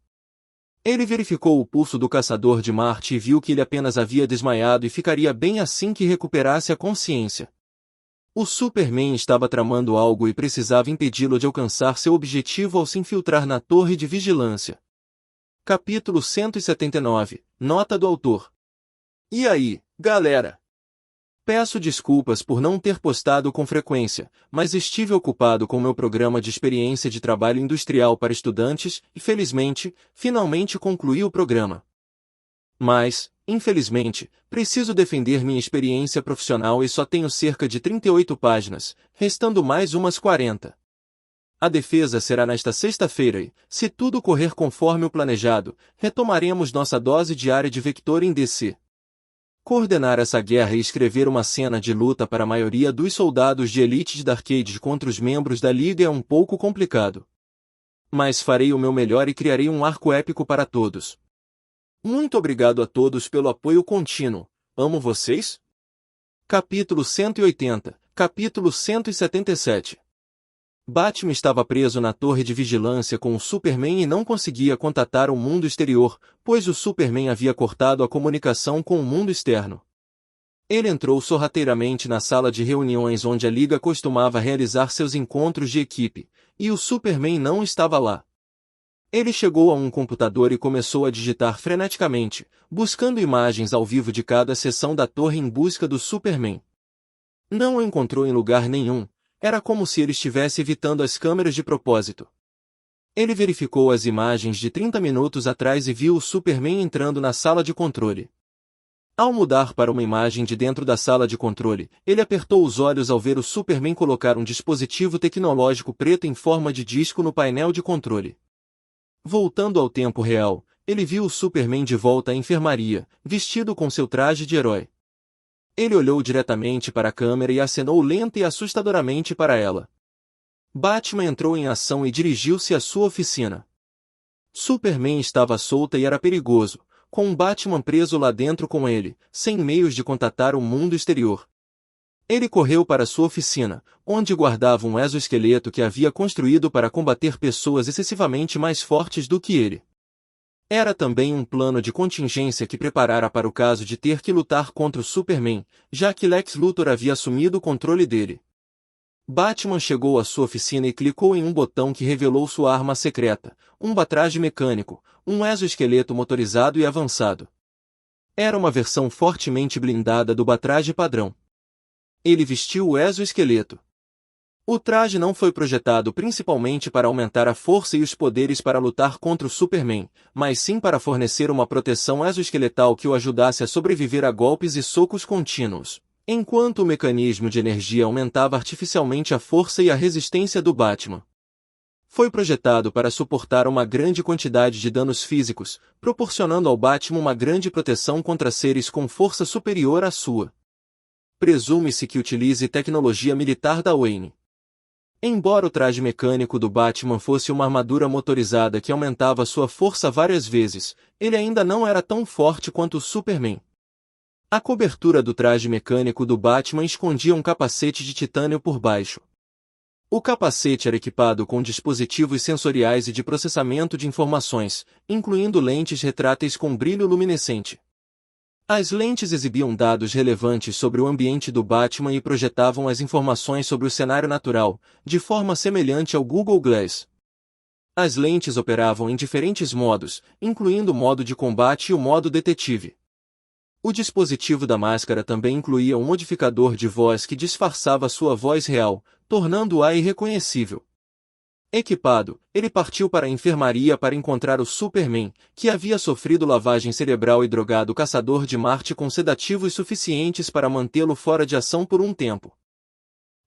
[SPEAKER 1] Ele verificou o pulso do Caçador de Marte e viu que ele apenas havia desmaiado e ficaria bem assim que recuperasse a consciência. O Superman estava tramando algo e precisava impedi-lo de alcançar seu objetivo ao se infiltrar na torre de vigilância. Capítulo 179. Nota do autor. E aí, galera? Peço desculpas por não ter postado com frequência, mas estive ocupado com meu programa de experiência de trabalho industrial para estudantes e, felizmente, finalmente concluí o programa. Mas, infelizmente, preciso defender minha experiência profissional e só tenho cerca de 38 páginas, restando mais umas 40. A defesa será nesta sexta-feira e, se tudo correr conforme o planejado, retomaremos nossa dose diária de Vector em DC. Coordenar essa guerra e escrever uma cena de luta para a maioria dos soldados de elite de Darkade contra os membros da Liga é um pouco complicado. Mas farei o meu melhor e criarei um arco épico para todos. Muito obrigado a todos pelo apoio contínuo. Amo vocês. Capítulo 180. Capítulo 177. Batman estava preso na torre de vigilância com o Superman e não conseguia contatar o mundo exterior, pois o Superman havia cortado a comunicação com o mundo externo. Ele entrou sorrateiramente na sala de reuniões onde a Liga costumava realizar seus encontros de equipe, e o Superman não estava lá. Ele chegou a um computador e começou a digitar freneticamente, buscando imagens ao vivo de cada seção da torre em busca do Superman. Não o encontrou em lugar nenhum. Era como se ele estivesse evitando as câmeras de propósito. Ele verificou as imagens de 30 minutos atrás e viu o Superman entrando na sala de controle. Ao mudar para uma imagem de dentro da sala de controle, ele apertou os olhos ao ver o Superman colocar um dispositivo tecnológico preto em forma de disco no painel de controle. Voltando ao tempo real, ele viu o Superman de volta à enfermaria, vestido com seu traje de herói. Ele olhou diretamente para a câmera e acenou lenta e assustadoramente para ela. Batman entrou em ação e dirigiu-se à sua oficina. Superman estava solta e era perigoso, com um Batman preso lá dentro com ele, sem meios de contatar o mundo exterior. Ele correu para sua oficina, onde guardava um exoesqueleto que havia construído para combater pessoas excessivamente mais fortes do que ele. Era também um plano de contingência que preparara para o caso de ter que lutar contra o Superman, já que Lex Luthor havia assumido o controle dele. Batman chegou à sua oficina e clicou em um botão que revelou sua arma secreta, um batraje mecânico, um exoesqueleto motorizado e avançado. Era uma versão fortemente blindada do batraje padrão. Ele vestiu o exoesqueleto. O traje não foi projetado principalmente para aumentar a força e os poderes para lutar contra o Superman, mas sim para fornecer uma proteção exoesqueletal que o ajudasse a sobreviver a golpes e socos contínuos, enquanto o mecanismo de energia aumentava artificialmente a força e a resistência do Batman. Foi projetado para suportar uma grande quantidade de danos físicos, proporcionando ao Batman uma grande proteção contra seres com força superior à sua. Presume-se que utilize tecnologia militar da Wayne. Embora o traje mecânico do Batman fosse uma armadura motorizada que aumentava sua força várias vezes, ele ainda não era tão forte quanto o Superman. A cobertura do traje mecânico do Batman escondia um capacete de titânio por baixo. O capacete era equipado com dispositivos sensoriais e de processamento de informações, incluindo lentes retráteis com brilho luminescente. As lentes exibiam dados relevantes sobre o ambiente do Batman e projetavam as informações sobre o cenário natural, de forma semelhante ao Google Glass. As lentes operavam em diferentes modos, incluindo o modo de combate e o modo detetive. O dispositivo da máscara também incluía um modificador de voz que disfarçava sua voz real, tornando-a irreconhecível. Equipado, ele partiu para a enfermaria para encontrar o Superman, que havia sofrido lavagem cerebral e drogado o Caçador de Marte com sedativos suficientes para mantê-lo fora de ação por um tempo.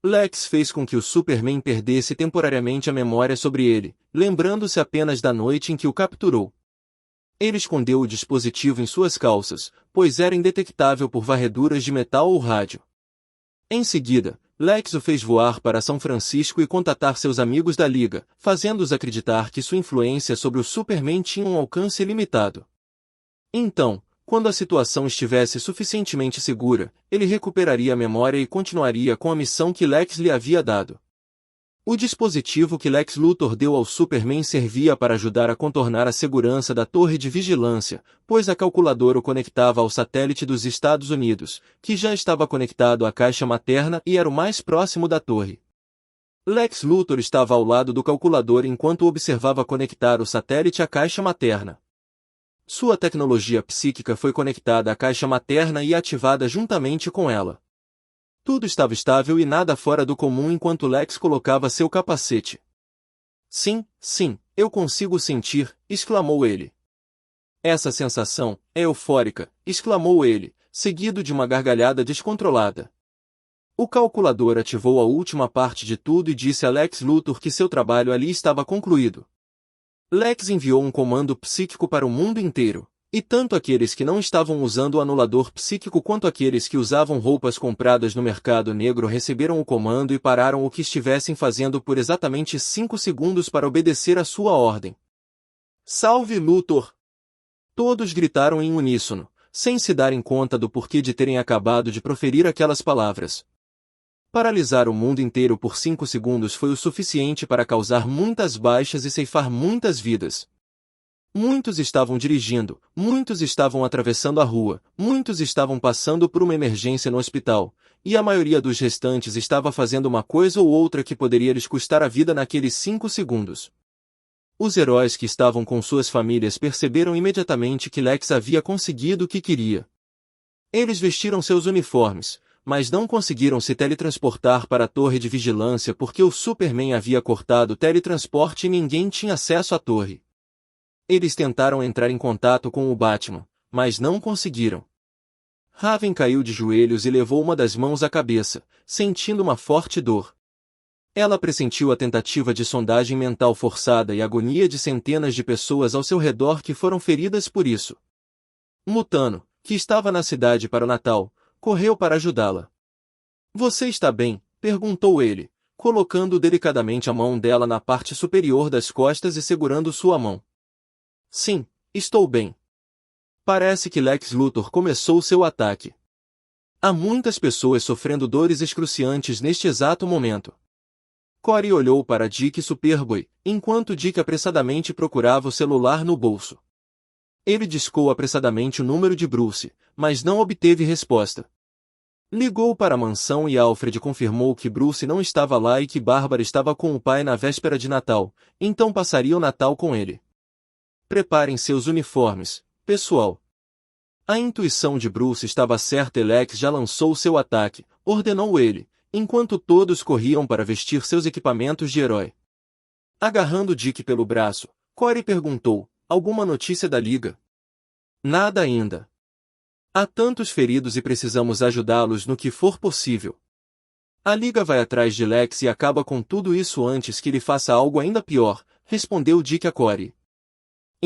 [SPEAKER 1] Lex fez com que o Superman perdesse temporariamente a memória sobre ele, lembrando-se apenas da noite em que o capturou. Ele escondeu o dispositivo em suas calças, pois era indetectável por varreduras de metal ou rádio. Em seguida, Lex o fez voar para São Francisco e contatar seus amigos da Liga, fazendo-os acreditar que sua influência sobre o Superman tinha um alcance limitado. Então, quando a situação estivesse suficientemente segura, ele recuperaria a memória e continuaria com a missão que Lex lhe havia dado. O dispositivo que Lex Luthor deu ao Superman servia para ajudar a contornar a segurança da torre de vigilância, pois a calculadora o conectava ao satélite dos Estados Unidos, que já estava conectado à caixa materna e era o mais próximo da torre. Lex Luthor estava ao lado do calculador enquanto observava conectar o satélite à caixa materna. Sua tecnologia psíquica foi conectada à caixa materna e ativada juntamente com ela. Tudo estava estável e nada fora do comum enquanto Lex colocava seu capacete. Sim, eu consigo sentir, exclamou ele. Essa sensação é eufórica, exclamou ele, seguido de uma gargalhada descontrolada. O calculador ativou a última parte de tudo e disse a Lex Luthor que seu trabalho ali estava concluído. Lex enviou um comando psíquico para o mundo inteiro, e tanto aqueles que não estavam usando o anulador psíquico quanto aqueles que usavam roupas compradas no mercado negro receberam o comando e pararam o que estivessem fazendo por exatamente 5 segundos para obedecer a sua ordem. Salve Luthor! Todos gritaram em uníssono, sem se darem conta do porquê de terem acabado de proferir aquelas palavras. Paralisar o mundo inteiro por 5 segundos foi o suficiente para causar muitas baixas e ceifar muitas vidas. Muitos estavam dirigindo, muitos estavam atravessando a rua, muitos estavam passando por uma emergência no hospital, e a maioria dos restantes estava fazendo uma coisa ou outra que poderia lhes custar a vida naqueles 5 segundos. Os heróis que estavam com suas famílias perceberam imediatamente que Lex havia conseguido o que queria. Eles vestiram seus uniformes, mas não conseguiram se teletransportar para a torre de vigilância porque o Superman havia cortado o teletransporte e ninguém tinha acesso à torre. Eles tentaram entrar em contato com o Batman, mas não conseguiram. Raven caiu de joelhos e levou uma das mãos à cabeça, sentindo uma forte dor. Ela pressentiu a tentativa de sondagem mental forçada e a agonia de centenas de pessoas ao seu redor que foram feridas por isso. Mutano, que estava na cidade para o Natal, correu para ajudá-la. Você está bem? Perguntou ele, colocando delicadamente a mão dela na parte superior das costas e segurando sua mão. Sim, estou bem. Parece que Lex Luthor começou seu ataque. Há muitas pessoas sofrendo dores excruciantes neste exato momento. Corey olhou para Dick e Superboy, enquanto Dick apressadamente procurava o celular no bolso. Ele discou apressadamente o número de Bruce, mas não obteve resposta. Ligou para a mansão e Alfred confirmou que Bruce não estava lá e que Bárbara estava com o pai na véspera de Natal, então passaria o Natal com ele. Preparem seus uniformes, pessoal. A intuição de Bruce estava certa e Lex já lançou seu ataque, ordenou ele, enquanto todos corriam para vestir seus equipamentos de herói. Agarrando Dick pelo braço, Corey perguntou, alguma notícia da Liga? Nada ainda. Há tantos feridos e precisamos ajudá-los no que for possível. A Liga vai atrás de Lex e acaba com tudo isso antes que ele faça algo ainda pior, respondeu Dick a Corey.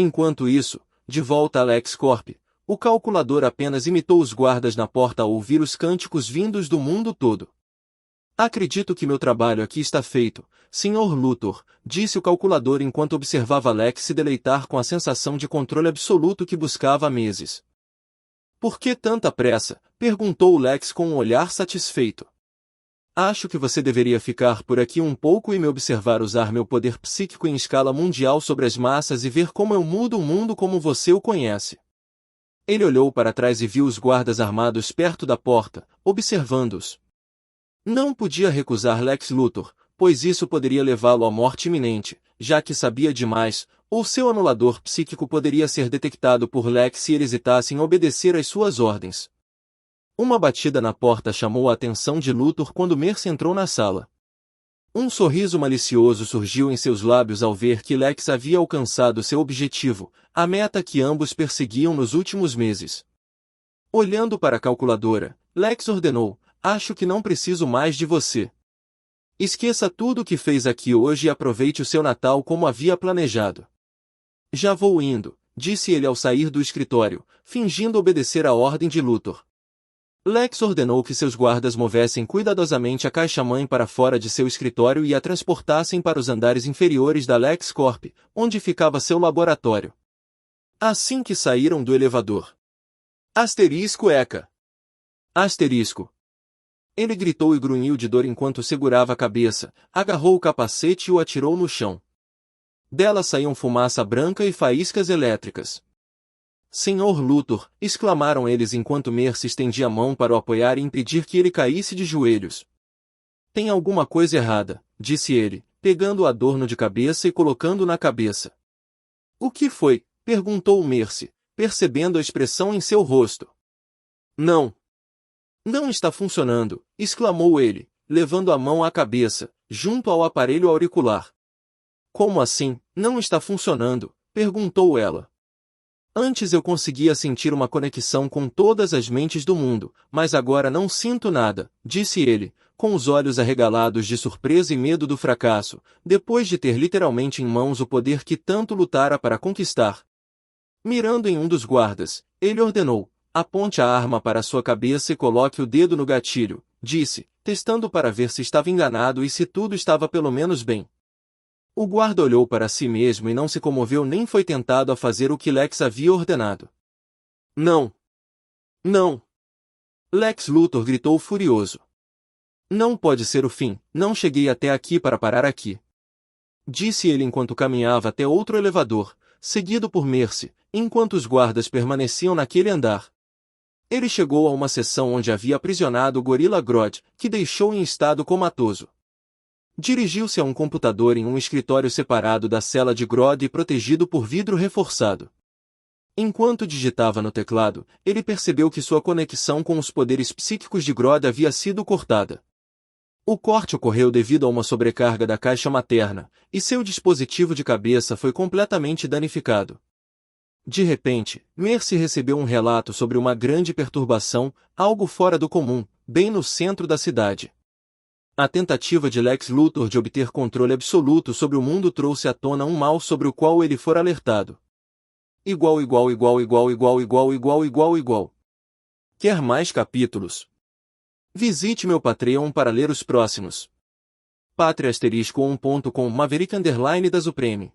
[SPEAKER 1] Enquanto isso, de volta a LexCorp, o calculador apenas imitou os guardas na porta ao ouvir os cânticos vindos do mundo todo. Acredito que meu trabalho aqui está feito, Sr. Luthor, disse o calculador enquanto observava Lex se deleitar com a sensação de controle absoluto que buscava há meses. Por que tanta pressa? Perguntou Lex com um olhar satisfeito. Acho que você deveria ficar por aqui um pouco e me observar usar meu poder psíquico em escala mundial sobre as massas e ver como eu mudo o mundo como você o conhece. Ele olhou para trás e viu os guardas armados perto da porta, observando-os. Não podia recusar Lex Luthor, pois isso poderia levá-lo à morte iminente, já que sabia demais, ou seu anulador psíquico poderia ser detectado por Lex se ele hesitasse em obedecer às suas ordens. Uma batida na porta chamou a atenção de Luthor quando Mercy entrou na sala. Um sorriso malicioso surgiu em seus lábios ao ver que Lex havia alcançado seu objetivo, a meta que ambos perseguiam nos últimos meses. Olhando para a calculadora, Lex ordenou, acho que não preciso mais de você. Esqueça tudo o que fez aqui hoje e aproveite o seu Natal como havia planejado. Já vou indo, disse ele ao sair do escritório, fingindo obedecer a ordem de Luthor. Lex ordenou que seus guardas movessem cuidadosamente a caixa-mãe para fora de seu escritório e a transportassem para os andares inferiores da LexCorp, onde ficava seu laboratório. Assim que saíram do elevador. Asterisco ECA. Asterisco. Ele gritou e grunhiu de dor enquanto segurava a cabeça, agarrou o capacete e o atirou no chão. Dela saíam fumaça branca e faíscas elétricas. Senhor Luthor, exclamaram eles enquanto Mercy estendia a mão para o apoiar e impedir que ele caísse de joelhos. Tem alguma coisa errada, disse ele, pegando o adorno de cabeça e colocando na cabeça. O que foi? Perguntou Mercy, percebendo a expressão em seu rosto. Não. Não está funcionando, exclamou ele, levando a mão à cabeça, junto ao aparelho auricular. Como assim, não está funcionando? Perguntou ela. Antes eu conseguia sentir uma conexão com todas as mentes do mundo, mas agora não sinto nada, disse ele, com os olhos arregalados de surpresa e medo do fracasso, depois de ter literalmente em mãos o poder que tanto lutara para conquistar. Mirando em um dos guardas, ele ordenou: aponte a arma para sua cabeça e coloque o dedo no gatilho, disse, testando para ver se estava enganado e se tudo estava pelo menos bem. O guarda olhou para si mesmo e não se comoveu nem foi tentado a fazer o que Lex havia ordenado. Não! Não! Lex Luthor gritou furioso. Não pode ser o fim, não cheguei até aqui para parar aqui. Disse ele enquanto caminhava até outro elevador, seguido por Mercy, enquanto os guardas permaneciam naquele andar. Ele chegou a uma seção onde havia aprisionado o gorila Grodd, que deixou em estado comatoso. Dirigiu-se a um computador em um escritório separado da cela de Grodd e protegido por vidro reforçado. Enquanto digitava no teclado, ele percebeu que sua conexão com os poderes psíquicos de Grodd havia sido cortada. O corte ocorreu devido a uma sobrecarga da caixa materna, e seu dispositivo de cabeça foi completamente danificado. De repente, Mercy recebeu um relato sobre uma grande perturbação, algo fora do comum, bem no centro da cidade. A tentativa de Lex Luthor de obter controle absoluto sobre o mundo trouxe à tona um mal sobre o qual ele fora alertado. Igual. Quer mais capítulos? Visite meu Patreon para ler os próximos. Patreon.com Maverick _ da Supreme.